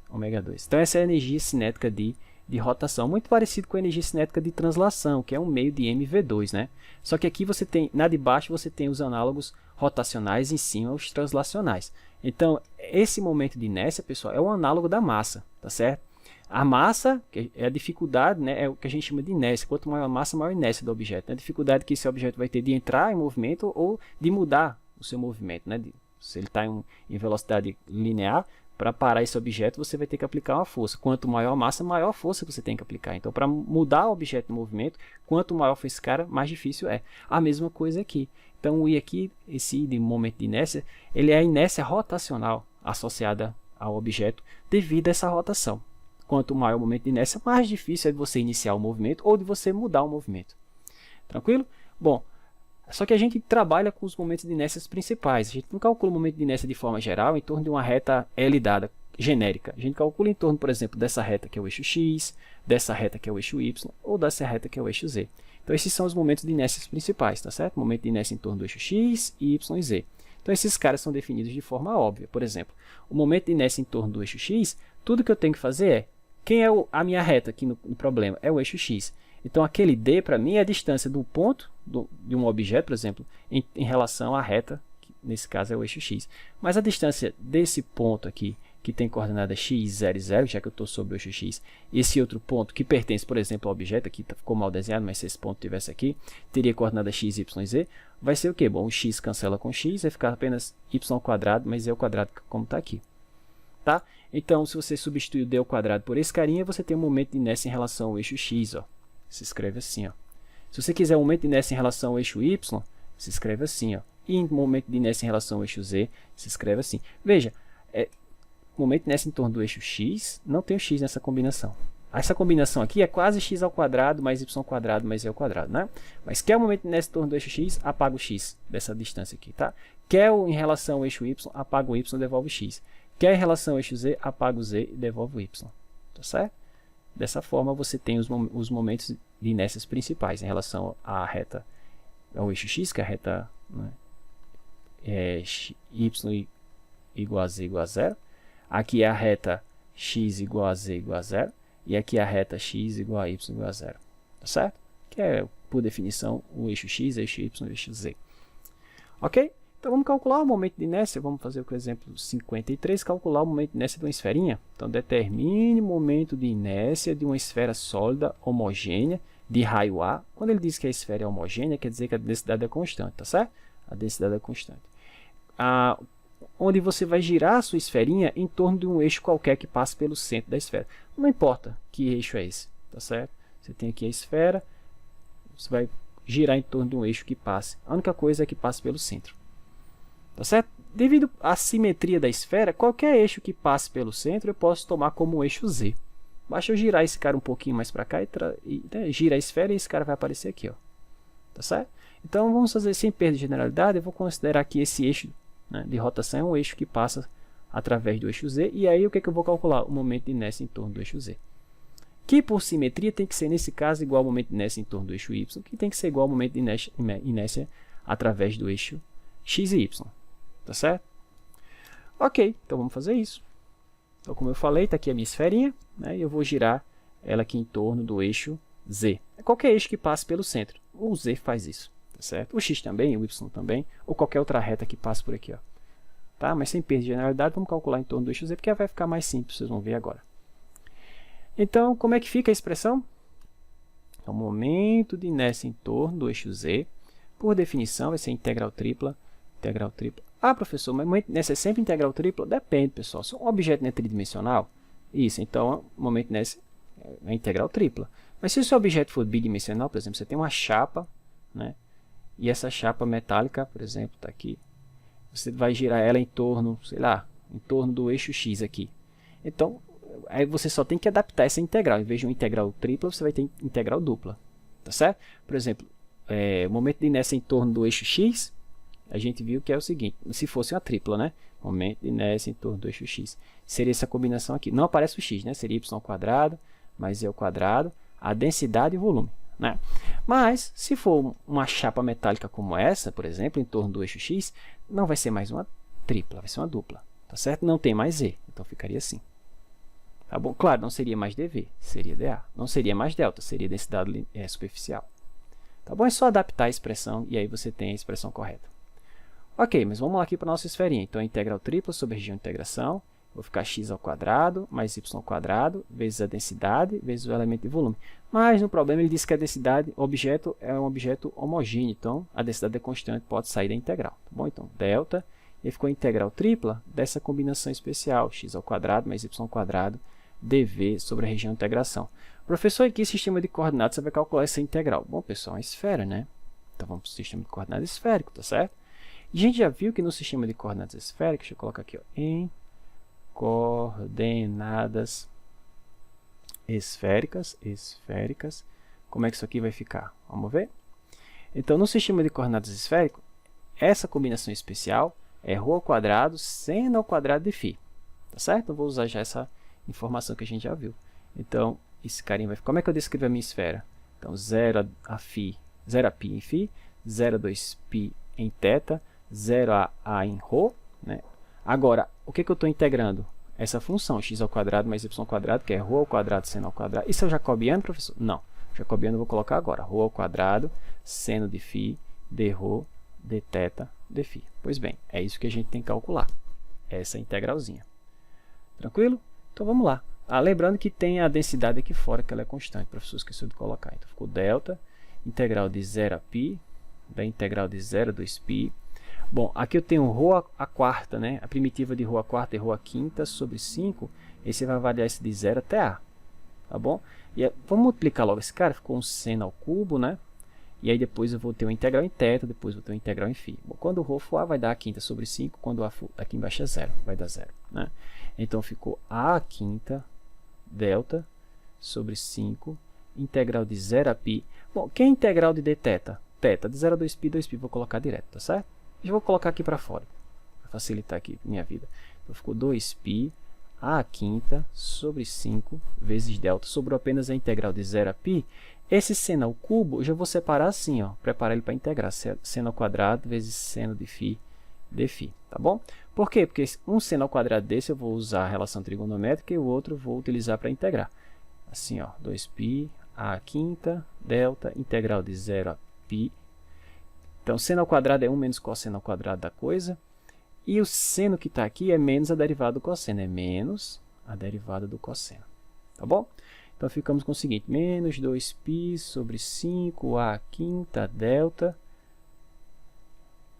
ômega 2. Então essa é a energia cinética de rotação, muito parecido com a energia cinética de translação, que é 1/2 de mv2, né? Só que aqui você tem, na de baixo você tem os análogos rotacionais, em cima os translacionais. Então, esse momento de inércia, pessoal, é o análogo da massa, tá certo? A massa, que é a dificuldade, né, é o que a gente chama de inércia. Quanto maior a massa, maior a inércia do objeto. A dificuldade que esse objeto vai ter de entrar em movimento ou de mudar o seu movimento, né? Se ele está em velocidade linear, para parar esse objeto, você vai ter que aplicar uma força. Quanto maior a massa, maior a força que você tem que aplicar. Então, para mudar o objeto em movimento, quanto maior for esse cara, mais difícil é. A mesma coisa aqui. Então, o I aqui, esse I de momento de inércia, ele é a inércia rotacional associada ao objeto devido a essa rotação. Quanto maior o momento de inércia, mais difícil é de você iniciar o movimento ou de você mudar o movimento. Tranquilo? Bom, só que a gente trabalha com os momentos de inércia principais. A gente não calcula o momento de inércia de forma geral em torno de uma reta L dada, genérica. A gente calcula em torno, por exemplo, dessa reta que é o eixo X, dessa reta que é o eixo Y, ou dessa reta que é o eixo Z. Então, esses são os momentos de inércia principais, tá certo? Momento de inércia em torno do eixo X, Y e Z. Então, esses caras são definidos de forma óbvia. Por exemplo, o momento de inércia em torno do eixo X, tudo que eu tenho que fazer é, quem é a minha reta aqui no problema? É o eixo X. Então, aquele D, para mim, é a distância do ponto de um objeto, por exemplo, em relação à reta nesse caso é o eixo x. Mas a distância desse ponto aqui, que tem coordenada x, 0 e 0, já que eu estou sobre o eixo x, e esse outro ponto que pertence, por exemplo, ao objeto, aqui ficou mal desenhado, mas se esse ponto tivesse aqui, teria coordenada x, y e z, vai ser o quê? Bom, o x cancela com x, vai ficar apenas y², mas é o quadrado como está aqui. Tá? Então, se você substituir o d ao quadrado por esse carinha, você tem um momento de inércia em relação ao eixo x. Ó. Se escreve assim. Ó. Se você quiser um momento de inércia em relação ao eixo y, se escreve assim. Ó. E um momento de inércia em relação ao eixo z, se escreve assim. Veja, momento de inércia em torno do eixo x, não tem o x nessa combinação. Essa combinação aqui é quase x² mais y² mais z², né? Mas quer o momento de inércia em torno do eixo x, apaga o x dessa distância aqui, tá? Quer o em relação ao eixo y, apaga o y e devolve o x. Quer em relação ao eixo z, apaga o z e devolve o y. Tá certo? Dessa forma, você tem os momentos de inércias principais em relação à reta, ao eixo x, que é a reta, né, y igual a z igual a 0. Aqui é a reta x igual a z igual a 0. E aqui é a reta x igual a y igual a 0. Tá certo? Que é, por definição, o eixo x, eixo y e o eixo z. Ok? Então, vamos calcular o momento de inércia. Vamos fazer o exemplo 53, calcular o momento de inércia de uma esferinha. Então, determine o momento de inércia de uma esfera sólida homogênea de raio A. Quando ele diz que a esfera é homogênea, quer dizer que a densidade é constante, tá certo? A densidade é constante. Onde você vai girar a sua esferinha em torno de um eixo qualquer que passe pelo centro da esfera. Não importa que eixo é esse, tá certo? Você tem aqui a esfera, você vai girar em torno de um eixo que passe. A única coisa é que passe pelo centro. Tá certo? Devido à simetria da esfera, qualquer eixo que passe pelo centro eu posso tomar como o eixo z. Basta eu girar esse cara um pouquinho mais para cá e gira a esfera e esse cara vai aparecer aqui. Ó. Tá certo? Então vamos fazer sem perda de generalidade, eu vou considerar que esse eixo, né, de rotação é um eixo que passa através do eixo z, e aí o que é que eu vou calcular? O momento de inércia em torno do eixo z. Que por simetria tem que ser, nesse caso, igual ao momento de inércia em torno do eixo y, que tem que ser igual ao momento de inércia através do eixo x e y. Tá certo? Ok, então vamos fazer isso. Então, como eu falei, está aqui a minha esferinha, né, e eu vou girar ela aqui em torno do eixo z. Qualquer eixo que passe pelo centro, o z faz isso. Tá certo? O x também, o y também, ou qualquer outra reta que passe por aqui. Ó. Tá? Mas sem perda de generalidade, vamos calcular em torno do eixo z, porque vai ficar mais simples, vocês vão ver agora. Então, como é que fica a expressão? Então, momento de inércia em torno do eixo z, por definição, vai ser integral tripla. Integral tripla. Ah, professor, mas momento de inércia é sempre integral tripla? Depende, pessoal. Se um objeto não é tridimensional, isso, então, momento de inércia é integral tripla. Mas se o seu objeto for bidimensional, por exemplo, você tem uma chapa, né? E essa chapa metálica, por exemplo, está aqui. Você vai girar ela em torno, sei lá, em torno do eixo x aqui. Então, aí você só tem que adaptar essa integral. Em vez de uma integral tripla, você vai ter integral dupla. Tá certo? Por exemplo, o momento de inércia em torno do eixo x, a gente viu que é o seguinte, se fosse uma tripla, né? Momento de inércia em torno do eixo x. Seria essa combinação aqui. Não aparece o x, né? Seria y² mais z², a densidade e o volume. Né? Mas, se for uma chapa metálica como essa, por exemplo, em torno do eixo x, não vai ser mais uma tripla, vai ser uma dupla. Tá certo? Não tem mais z, então ficaria assim. Tá bom? Claro, não seria mais dv, seria dA. Não seria mais delta, seria densidade superficial. Tá bom? É só adaptar a expressão e aí você tem a expressão correta. Ok, mas vamos lá aqui para a nossa esferinha. Então, a integral tripla sobre a região de integração. Vou ficar x² mais y² vezes a densidade vezes o elemento de volume. Mas no problema ele diz que a densidade, o objeto é um objeto homogêneo. Então, a densidade é constante, pode sair da integral. Tá bom? Então, delta. E ficou a integral tripla dessa combinação especial. x² mais y² dv sobre a região de integração. Professor, aqui sistema de coordenadas você vai calcular essa integral. Bom, pessoal, é uma esfera, né? Então, vamos para o sistema de coordenadas esférico, tá certo? A gente já viu que no sistema de coordenadas esféricas, deixa eu colocar aqui, ó, em coordenadas esféricas, como é que isso aqui vai ficar? Vamos ver? Então, no sistema de coordenadas esférico, essa combinação especial é ρ² seno ao quadrado de φ. Tá certo? Eu vou usar já essa informação que a gente já viu. Então, esse carinha vai ficar. Como é que eu descrevo a minha esfera? Então, 0 a φ em φ, 0 a 2π em θ, 0 a em ρ, né? Agora, o que eu estou integrando? Essa função, x² mais y², que é ρ² seno ao quadrado. Isso é o jacobiano, professor? Não. O jacobiano eu vou colocar agora. ρ² seno de φ, d ρ, dθ dφ. Pois bem, é isso que a gente tem que calcular, essa integralzinha. Tranquilo? Então vamos lá. Lembrando que tem a densidade aqui fora, que ela é constante, o professor esqueceu de colocar. Então ficou delta, integral de 0 a π, da integral de 0 a 2π. Bom, aqui eu tenho ρ a quarta, né? A primitiva de ρ a quarta e ρ a quinta sobre 5. E você vai avaliar esse de 0 até a. Tá bom? E vamos multiplicar logo esse cara, ficou um seno ao cubo, né? E aí depois eu vou ter uma integral em θ, depois eu vou ter uma integral em φ. Bom, quando o ρ for a, vai dar a quinta sobre 5, quando a for aqui embaixo é 0, vai dar 0, né? Então ficou a quinta delta sobre 5, integral de 0 a π. Bom, que é a integral de dθ? Θ de 0 a 2π, 2π, vou colocar direto, tá certo? Eu vou colocar aqui para fora, para facilitar aqui minha vida. Então ficou 2π a quinta sobre 5 vezes delta, sobrou apenas a integral de 0 a π. Esse seno ao cubo, eu já vou separar assim, ó, preparar ele para integrar, seno ao quadrado vezes seno de φ dφ, tá bom? Por quê? Porque um seno ao quadrado desse eu vou usar a relação trigonométrica e o outro eu vou utilizar para integrar. Assim, ó, 2π a quinta delta integral de 0 a π. Então, seno ao quadrado é 1 menos cosseno ao quadrado da coisa. E o seno que está aqui é menos a derivada do cosseno. É menos a derivada do cosseno. Tá bom? Então, ficamos com o seguinte. Menos 2π sobre 5a quinta delta.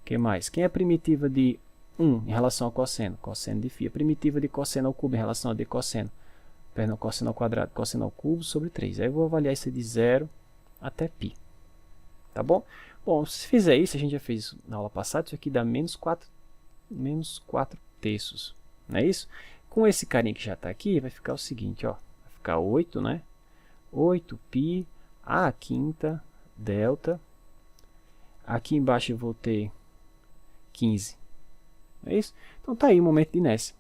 O que mais? Quem é a primitiva de 1 em relação ao cosseno? Cosseno de φ. A primitiva de cosseno ao cubo em relação a d cosseno. Perdão, cosseno ao quadrado, cosseno ao cubo sobre 3. Aí eu vou avaliar isso de 0 até π. Tá bom? Bom, se fizer isso, a gente já fez na aula passada, isso aqui dá menos 4 terços. Não é isso? Com esse carinha que já está aqui, vai ficar o seguinte, ó. Vai ficar 8, né? 8π a quinta delta. Aqui embaixo eu vou ter 15. Não é isso? Então tá aí o momento de inércia.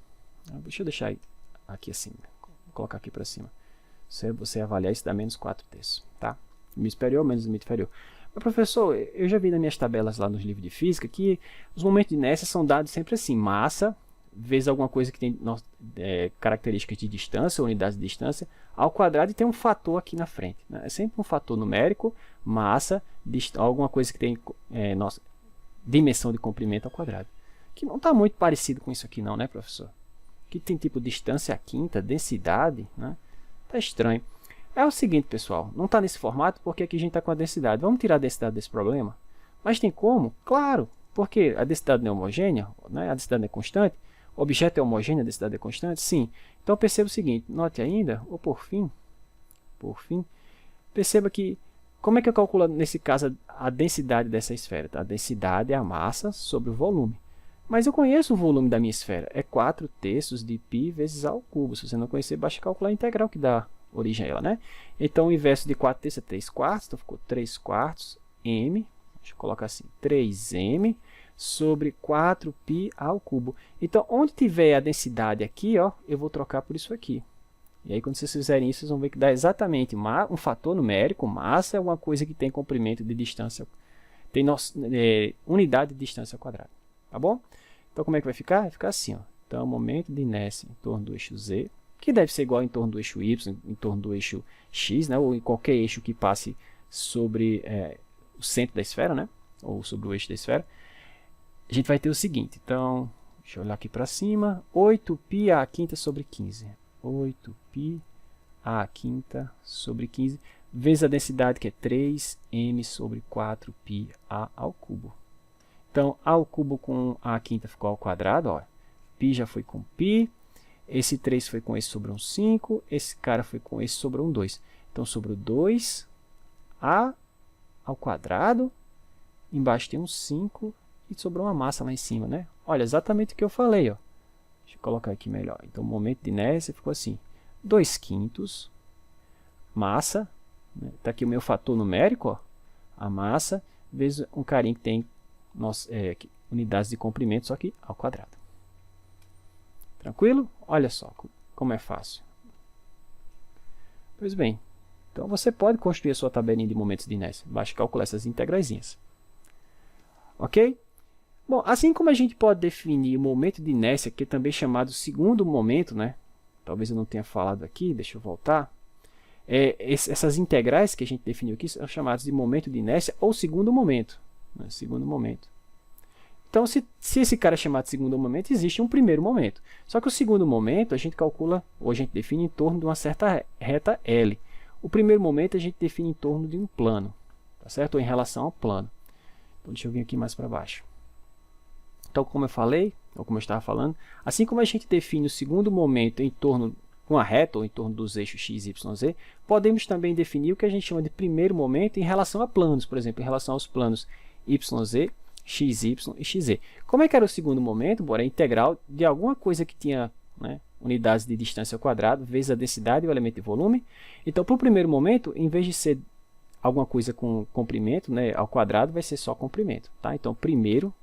Deixa eu deixar aqui assim. Vou colocar aqui para cima. Você avaliar isso dá menos 4 terços, tá? Limite superior menos limite inferior. Mas, professor, eu já vi nas minhas tabelas lá nos livros de física que os momentos de inércia são dados sempre assim, massa vezes alguma coisa que tem características de distância, unidades de distância, ao quadrado, e tem um fator aqui na frente, né? É sempre um fator numérico, massa, alguma coisa que tem dimensão de comprimento ao quadrado. Que não está muito parecido com isso aqui não, né, professor? Que tem tipo distância a quinta, densidade, né? Tá estranho. É o seguinte, pessoal, não está nesse formato porque aqui a gente está com a densidade. Vamos tirar a densidade desse problema? Mas tem como? Claro, porque a densidade não é homogênea, né? A densidade não é constante. O objeto é homogêneo, a densidade é constante? Sim. Então perceba o seguinte, note ainda, ou por fim, perceba que, como é que eu calculo nesse caso a densidade dessa esfera? Tá? A densidade é a massa sobre o volume. Mas eu conheço o volume da minha esfera, é 4 terços de π vezes a ao cubo. Se você não conhecer, basta calcular a integral que dá origem a ela, né? Então, o inverso de 4 terços é 3 quartos, então ficou 3 quartos m, deixa eu colocar assim, 3m sobre 4π ao cubo. Então, onde tiver a densidade aqui, ó, eu vou trocar por isso aqui. E aí, quando vocês fizerem isso, vocês vão ver que dá exatamente um fator numérico, massa é uma coisa que tem comprimento de distância, tem unidade de distância ao quadrado, tá bom? Então, como é que vai ficar? Vai ficar assim, ó. Então, momento de inércia em torno do eixo z, que deve ser igual em torno do eixo y, em torno do eixo x, né? Ou em qualquer eixo que passe sobre o centro da esfera, né? Ou sobre o eixo da esfera. A gente vai ter o seguinte, então, deixa eu olhar aqui para cima, 8π a quinta sobre 15. 8π a quinta sobre 15, vezes a densidade, que é 3m sobre 4π a ao cubo. Então, a ao cubo com a quinta ficou ao quadrado, ó. Π já foi com π. Esse 3 foi com esse, sobrou um 5. Esse cara foi com esse, sobrou um 2. Então, sobrou 2a ao quadrado. Embaixo tem um 5 e sobrou uma massa lá em cima, né? Olha, exatamente o que eu falei, ó. Deixa eu colocar aqui melhor. Então, o momento de inércia ficou assim. 2/5 massa. Né? Tá aqui o meu fator numérico, ó. A massa vezes um carinho que tem unidades de comprimento, só que ao quadrado. Tranquilo? Olha só como é fácil. Pois bem, então você pode construir a sua tabelinha de momentos de inércia. Basta calcular essas integraizinhas. Ok? Bom, assim como a gente pode definir o momento de inércia, que é também chamado segundo momento, né? Talvez eu não tenha falado aqui, deixa eu voltar. Essas integrais que a gente definiu aqui são chamadas de momento de inércia ou segundo momento. Né? Segundo momento. Então, se esse cara é chamado de segundo momento, existe um primeiro momento. Só que o segundo momento a gente calcula, ou a gente define em torno de uma certa reta L. O primeiro momento a gente define em torno de um plano, tá certo? Ou em relação ao plano. Então, deixa eu vir aqui mais para baixo. Então, como eu falei, ou como eu estava falando, assim como a gente define o segundo momento em torno de uma reta, ou em torno dos eixos x, y, z, podemos também definir o que a gente chama de primeiro momento em relação a planos, por exemplo, em relação aos planos y, z, x, y e xz. Como é que era o segundo momento? Bom, era a integral de alguma coisa que tinha, né, unidades de distância ao quadrado, vezes a densidade e o elemento de volume. Então, para o primeiro momento, em vez de ser alguma coisa com comprimento, né, ao quadrado, vai ser só comprimento. Tá? Então, primeiro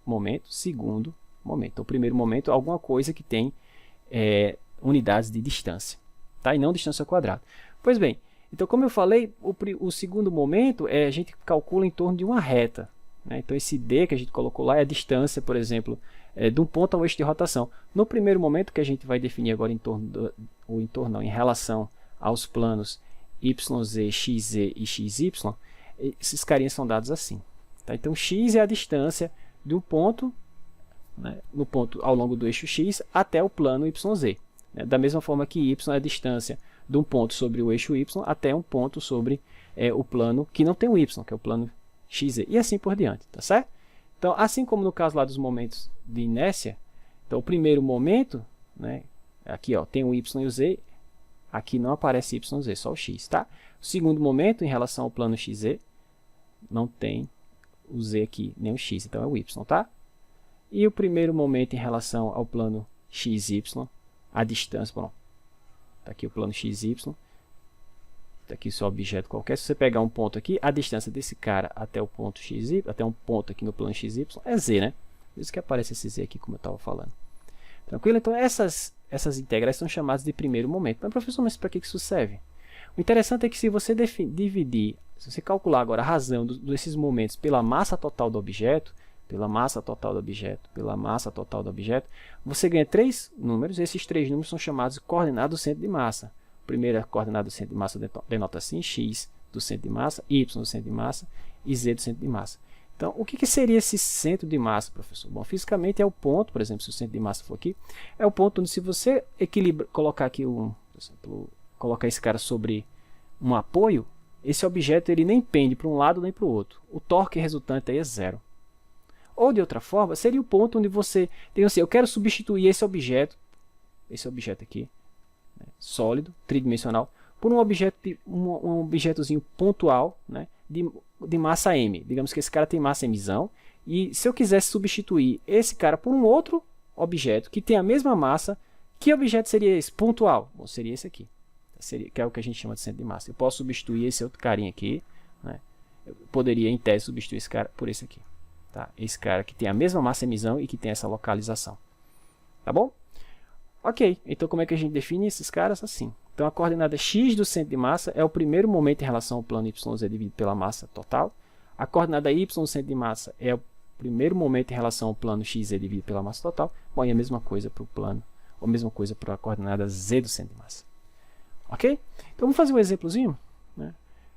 momento, segundo momento. Então, primeiro momento, alguma coisa que tem unidades de distância, tá? E não distância ao quadrado. Pois bem, então, como eu falei, o segundo momento a gente calcula em torno de uma reta. Né? Então, esse D que a gente colocou lá é a distância, por exemplo, de um ponto ao eixo de rotação. No primeiro momento, que a gente vai definir agora em relação aos planos YZ, XZ e XY, esses carinhas são dados assim. Tá? Então, x é a distância de um ponto, né, no ponto ao longo do eixo x até o plano YZ. Né? Da mesma forma que y é a distância de um ponto sobre o eixo y até um ponto sobre o plano que não tem o y, que é o plano XZ, e assim por diante, tá certo? Então, assim como no caso lá dos momentos de inércia, então o primeiro momento, né, aqui ó, tem o y e o z, aqui não aparece y e z, só o x, tá? O segundo momento, em relação ao plano XZ, não tem o z aqui, nem o x, então é o y, tá? E o primeiro momento em relação ao plano XY, a distância, bom, tá aqui o plano XY, tá aqui seu objeto qualquer. Se você pegar um ponto aqui, a distância desse cara até o ponto XY, até um ponto aqui no plano XY, é z, né? Por isso que aparece esse z aqui, como eu estava falando. Tranquilo? Então, essas integrais são chamadas de primeiro momento. Mas, professor, mas para que isso serve? O interessante é que se você dividir, se você calcular agora a razão desses momentos pela massa total do objeto, pela massa total do objeto, pela massa total do objeto, você ganha três números. Esses três números são chamados de coordenadas do centro de massa. A primeira coordenada do centro de massa denota assim, x do centro de massa, y do centro de massa e z do centro de massa. Então, o que seria esse centro de massa, professor? Bom, fisicamente é o ponto, por exemplo, se o centro de massa for aqui, é o ponto onde, se você colocar aqui por exemplo, colocar esse cara sobre um apoio, esse objeto ele nem pende para um lado nem para o outro. O torque resultante aí é zero. Ou, de outra forma, seria o ponto onde você tem assim, eu quero substituir esse objeto aqui, né, sólido, tridimensional, por um objetozinho pontual, né, de massa m. Digamos que esse cara tem massa mzão, e se eu quisesse substituir esse cara por um outro objeto que tem a mesma massa, que objeto seria esse? Pontual. Bom, seria esse aqui, que é o que a gente chama de centro de massa. Eu posso substituir esse outro carinha aqui, né? Eu poderia, em tese, substituir esse cara por esse aqui. Tá? Esse cara que tem a mesma massa mzão e que tem essa localização. Tá bom? Ok, então como é que a gente define esses caras? Assim. Então, a coordenada x do centro de massa é o primeiro momento em relação ao plano YZ dividido pela massa total. A coordenada y do centro de massa é o primeiro momento em relação ao plano XZ dividido pela massa total. Bom, e a mesma coisa para o plano, ou a mesma coisa para a coordenada z do centro de massa. Ok? Então, vamos fazer um exemplozinho. Né?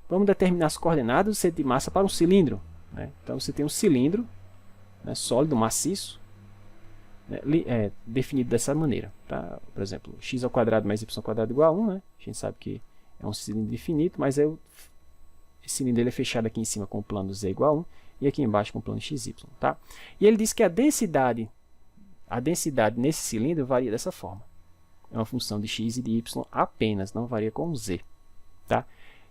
Vamos determinar as coordenadas do centro de massa para um cilindro. Né? Então, você tem um cilindro, né, sólido, maciço, definido dessa maneira. Tá? Por exemplo, x ao quadrado mais y ao quadrado igual a 1. Né? A gente sabe que é um cilindro infinito, mas esse cilindro ele é fechado aqui em cima com o plano z igual a 1 e aqui embaixo com o plano xy. Tá? E ele diz que a densidade nesse cilindro varia dessa forma. É uma função de x e de y apenas, não varia com z. Tá?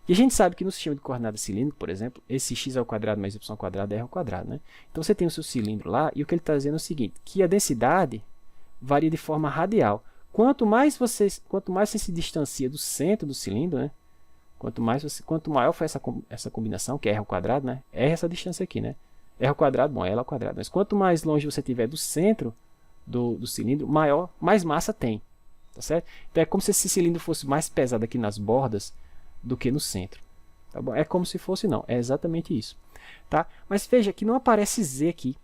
E a gente sabe que no sistema de coordenadas cilíndrico, por exemplo, esse x ao quadrado mais y ao quadrado é r ao quadrado. Né? Então, você tem o seu cilindro lá, e o que ele está dizendo é o seguinte, que a densidade varia de forma radial. Quanto mais você se distancia do centro do cilindro, né? quanto maior for essa combinação, que é r ao quadrado, né? R é essa distância aqui, né? R ao quadrado, bom, é L ao quadrado. Mas quanto mais longe você estiver do centro do cilindro, mais massa tem. Tá certo? Então, é como se esse cilindro fosse mais pesado aqui nas bordas do que no centro. Tá bom? É como se fosse, não. É exatamente isso. Tá? Mas veja que não aparece Z aqui.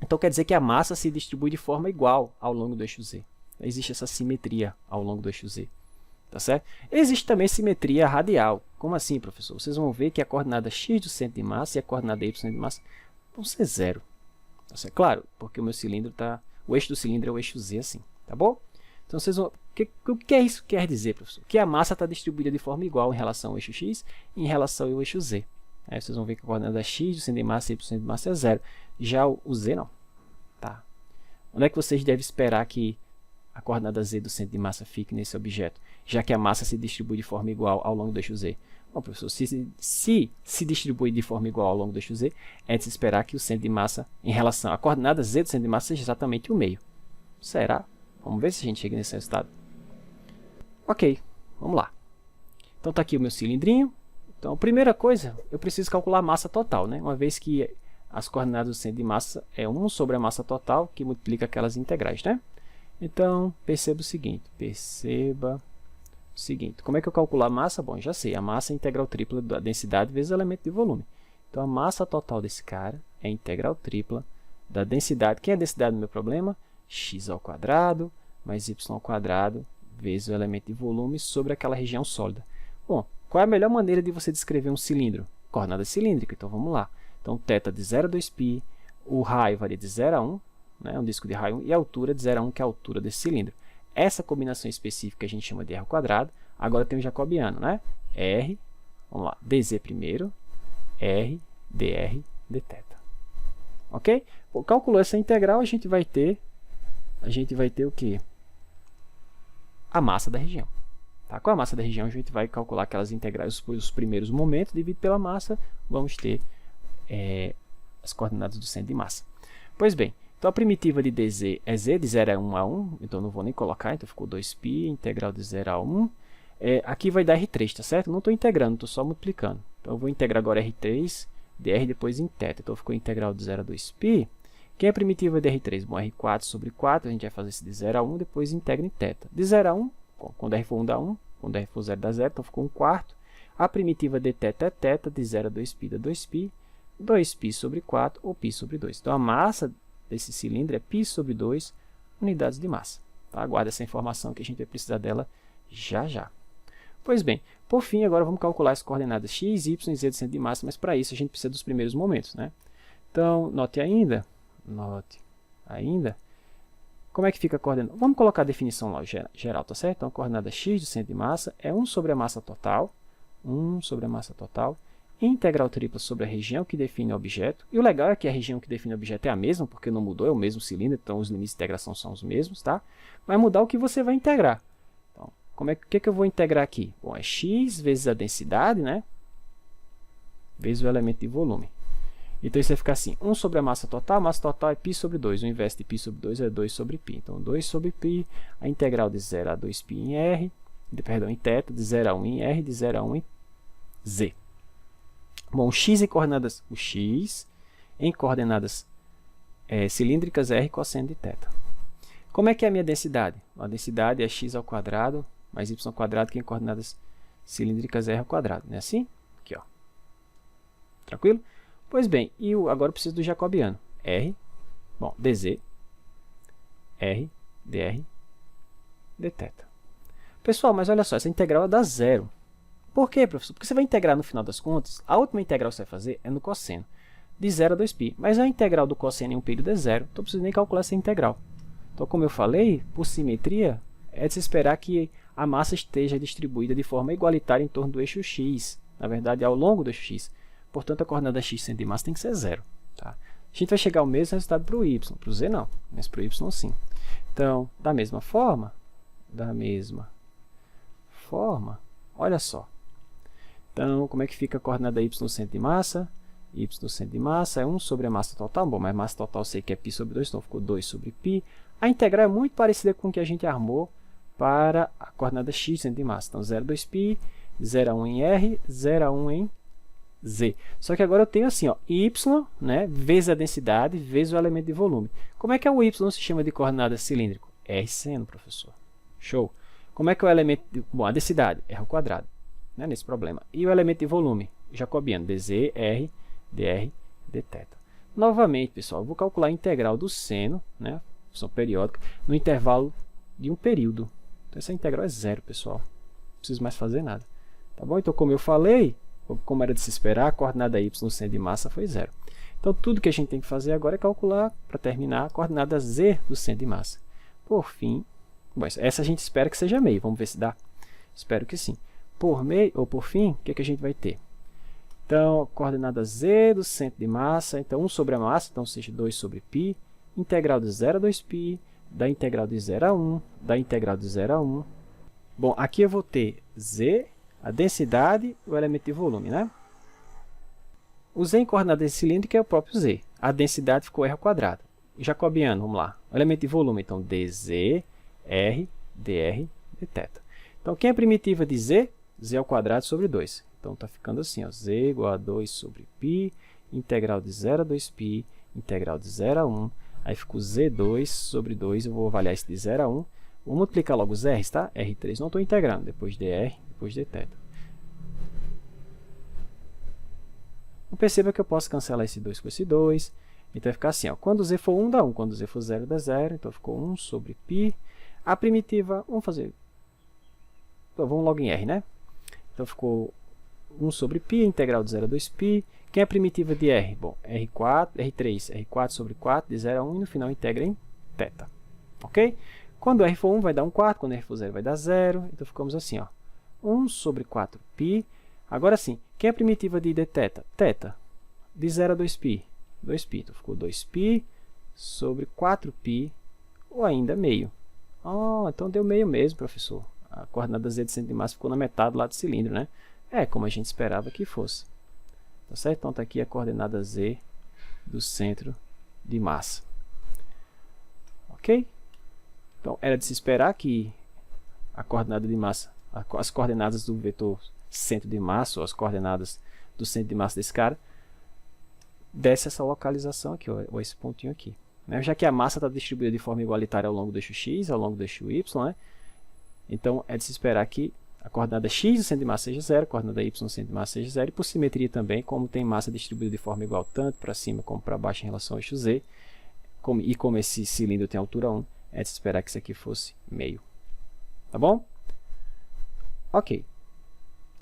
Então quer dizer que a massa se distribui de forma igual ao longo do eixo Z. Existe essa simetria ao longo do eixo Z. Tá certo? Existe também simetria radial. Como assim, professor? Vocês vão ver que a coordenada x do centro de massa e a coordenada y do centro de massa vão ser zero. Isso é claro, porque o meu cilindro o eixo do cilindro é o eixo Z assim, tá bom? Então, vocês vão... O que é isso que quer dizer, professor? Que a massa está distribuída de forma igual em relação ao eixo X e em relação ao eixo Z. Aí vocês vão ver que a coordenada X do centro de massa e Y centro de massa é 0. Já o Z não. Tá. Onde é que vocês devem esperar que a coordenada Z do centro de massa fique nesse objeto, já que a massa se distribui de forma igual ao longo do eixo Z? Bom, professor, se distribui de forma igual ao longo do eixo Z, é de se esperar que o centro de massa, em relação à coordenada Z do centro de massa, seja exatamente o meio. Será? Vamos ver se a gente chega nesse resultado. Ok, vamos lá. Então está aqui o meu cilindrinho. Então, a primeira coisa, eu preciso calcular a massa total, né? Uma vez que as coordenadas do centro de massa é 1 sobre a massa total, que multiplica aquelas integrais, né? Então, perceba o seguinte, como é que eu calculo a massa? Bom, já sei, a massa é a integral tripla da densidade vezes o elemento de volume. Então, a massa total desse cara é a integral tripla da densidade. Quem é a densidade no meu problema? X ao quadrado mais y ao quadrado vezes o elemento de volume sobre aquela região sólida. Bom, qual é a melhor maneira de você descrever um cilindro? Coordenada cilíndrica, então vamos lá. Então, θ de 0 a 2π, o raio varia de 0 a 1, né, um disco de raio 1, e a altura de 0 a 1, que é a altura desse cilindro. Essa combinação específica a gente chama de R ao quadrado. Agora tem o jacobiano, né? R, vamos lá, dz primeiro, R, dr, dθ. Ok? Bom, calculou essa integral, a gente vai ter o quê? A massa da região. Tá? Com a massa da região, a gente vai calcular aquelas integrais, os primeiros momentos, dividido pela massa, vamos ter as coordenadas do centro de massa. Pois bem, então a primitiva de dz é z, de 0 a 1 a 1, então não vou nem colocar, então ficou 2π, integral de 0 a 1. Aqui vai dar R3, tá certo? Não estou integrando, estou só multiplicando. Então eu vou integrar agora R3, dr depois em θ. Então ficou integral de 0 a 2π. Quem é a primitiva de R3? Bom, R4 sobre 4, a gente vai fazer esse de 0 a 1, depois integra em θ. De 0 a 1, quando R for 1 dá 1, quando R for 0 dá 0, então ficou 1 quarto. A primitiva de θ é θ, de 0 a 2π dá 2π, 2π sobre 4 ou π sobre 2. Então a massa desse cilindro é π sobre 2 unidades de massa. Tá? Aguarda essa informação que a gente vai precisar dela já já. Pois bem, por fim, agora vamos calcular as coordenadas x, y e z do centro de massa, mas para isso a gente precisa dos primeiros momentos, né? Então, note ainda, como é que fica a coordenada? Vamos colocar a definição lá geral, tá certo? Então, a coordenada x do centro de massa é 1 sobre a massa total, integral tripla sobre a região que define o objeto. E o legal é que a região que define o objeto é a mesma, porque não mudou, é o mesmo cilindro, então os limites de integração são os mesmos, tá? Vai mudar o que você vai integrar. Então, o que eu vou integrar aqui? Bom, é x vezes a densidade, né? Vezes o elemento de volume. Então, isso vai ficar assim, 1 sobre a massa total é π sobre 2. O inverso de π sobre 2 é 2 sobre π. Então, 2 sobre π, a integral de 0 a 2π em R, em θ, de 0 a 1 em R, de 0 a 1 em Z. Bom, o x em coordenadas cilíndricas é R cosseno de θ. Como é que é a minha densidade? A densidade é x ao quadrado mais y ao quadrado, que em coordenadas cilíndricas é R ao quadrado. Não é assim? Aqui, ó. Tranquilo? Pois bem, agora eu preciso do jacobiano. R, bom, dz, R, dr, dθ. Pessoal, mas olha só, essa integral dá zero. Por quê, professor? Porque você vai integrar no final das contas, a última integral que você vai fazer é no cosseno, de 0 a 2π. Mas a integral do cosseno em um período é zero, então eu não preciso nem calcular essa integral. Então, como eu falei, por simetria, é de se esperar que a massa esteja distribuída de forma igualitária em torno do eixo x. Na verdade, ao longo do eixo x. Portanto, a coordenada x centro de massa tem que ser zero. Tá? A gente vai chegar ao mesmo resultado para o y. Para o z, não. Mas para o y, sim. Então, da mesma forma, olha só. Então, como é que fica a coordenada y no centro de massa? Y no centro de massa é 1 sobre a massa total. Bom, mas a massa total eu sei que é π sobre 2, então ficou 2 sobre π. A integral é muito parecida com o que a gente armou para a coordenada x centro de massa. Então, 0 a 2π, 0 a 1 em R, 0 a 1 em Z. Só que agora eu tenho assim, ó, y, né, vezes a densidade, vezes o elemento de volume. Como é que é o y no sistema de coordenadas cilíndrico? R seno, professor. Show. Como é que é o elemento bom, a densidade? R ao quadrado, né, nesse problema. E o elemento de volume? Jacobiano, dz, R, dr, dθ. Novamente, pessoal, eu vou calcular a integral do seno, né, função periódica, no intervalo de um período. Então, essa integral é zero, pessoal. Não preciso mais fazer nada. Tá bom? Então, como eu falei, como era de se esperar, a coordenada y no centro de massa foi zero. Então, tudo que a gente tem que fazer agora é calcular, para terminar, a coordenada z do centro de massa. Por fim, bom, essa a gente espera que seja meio. Vamos ver se dá. Espero que sim. Por meio, ou por fim, o que é que a gente vai ter? Então, coordenada z do centro de massa, então 1 sobre a massa, então seja 2 sobre π, integral de 0 a 2π, da integral de 0 a 1, da integral de 0 a 1. Bom, aqui eu vou ter z, a densidade, o elemento de volume, né? O z em coordenada cilíndrica é o próprio z. A densidade ficou r ao quadrado. Jacobiano, vamos lá. O elemento de volume, então, dz, r, dr, dθ. Então, quem é a primitiva de z? Z ao quadrado sobre 2. Então, está ficando assim, ó, z igual a 2 sobre π, integral de 0 a 2π, integral de 0 a 1. Aí ficou z2 sobre 2, eu vou avaliar esse de 0 a 1. Vou multiplicar logo os r's, tá? R3 não estou integrando, depois dr, depois dθ. Perceba que eu posso cancelar esse 2 com esse 2. Então, vai ficar assim, ó, quando z for 1, dá 1. Quando z for 0, dá 0. Então, ficou 1 sobre π. A primitiva, vamos fazer... Então, vamos logo em r, né? Então, ficou 1 sobre π, integral de 0 a 2π. Quem é a primitiva de r? Bom, R3, R4 sobre 4, de 0 a 1, e no final integra em θ. Ok? Quando r for 1, vai dar 1 quarto. Quando r for 0, vai dar 0. Então, ficamos assim, ó, 1 sobre 4π. Agora sim, quem é a primitiva de dθ? Θ, de 0 a 2π. 2π, então ficou 2π sobre 4π, ou ainda meio. Então deu meio mesmo, professor. A coordenada z de centro de massa ficou na metade lá do cilindro, né? É como a gente esperava que fosse. Tá certo? Então está aqui a coordenada z do centro de massa. Ok? Então era de se esperar que a coordenada de massa, as coordenadas do vetor centro de massa, ou as coordenadas do centro de massa desse cara, desse essa localização aqui, ou esse pontinho aqui. Né? Já que a massa está distribuída de forma igualitária ao longo do eixo x, ao longo do eixo y, né? Então é de se esperar que a coordenada x do centro de massa seja 0, a coordenada y do centro de massa seja 0, e por simetria também, como tem massa distribuída de forma igual tanto para cima como para baixo em relação ao eixo z, e como esse cilindro tem altura 1, é de se esperar que isso aqui fosse meio. Tá bom? Ok.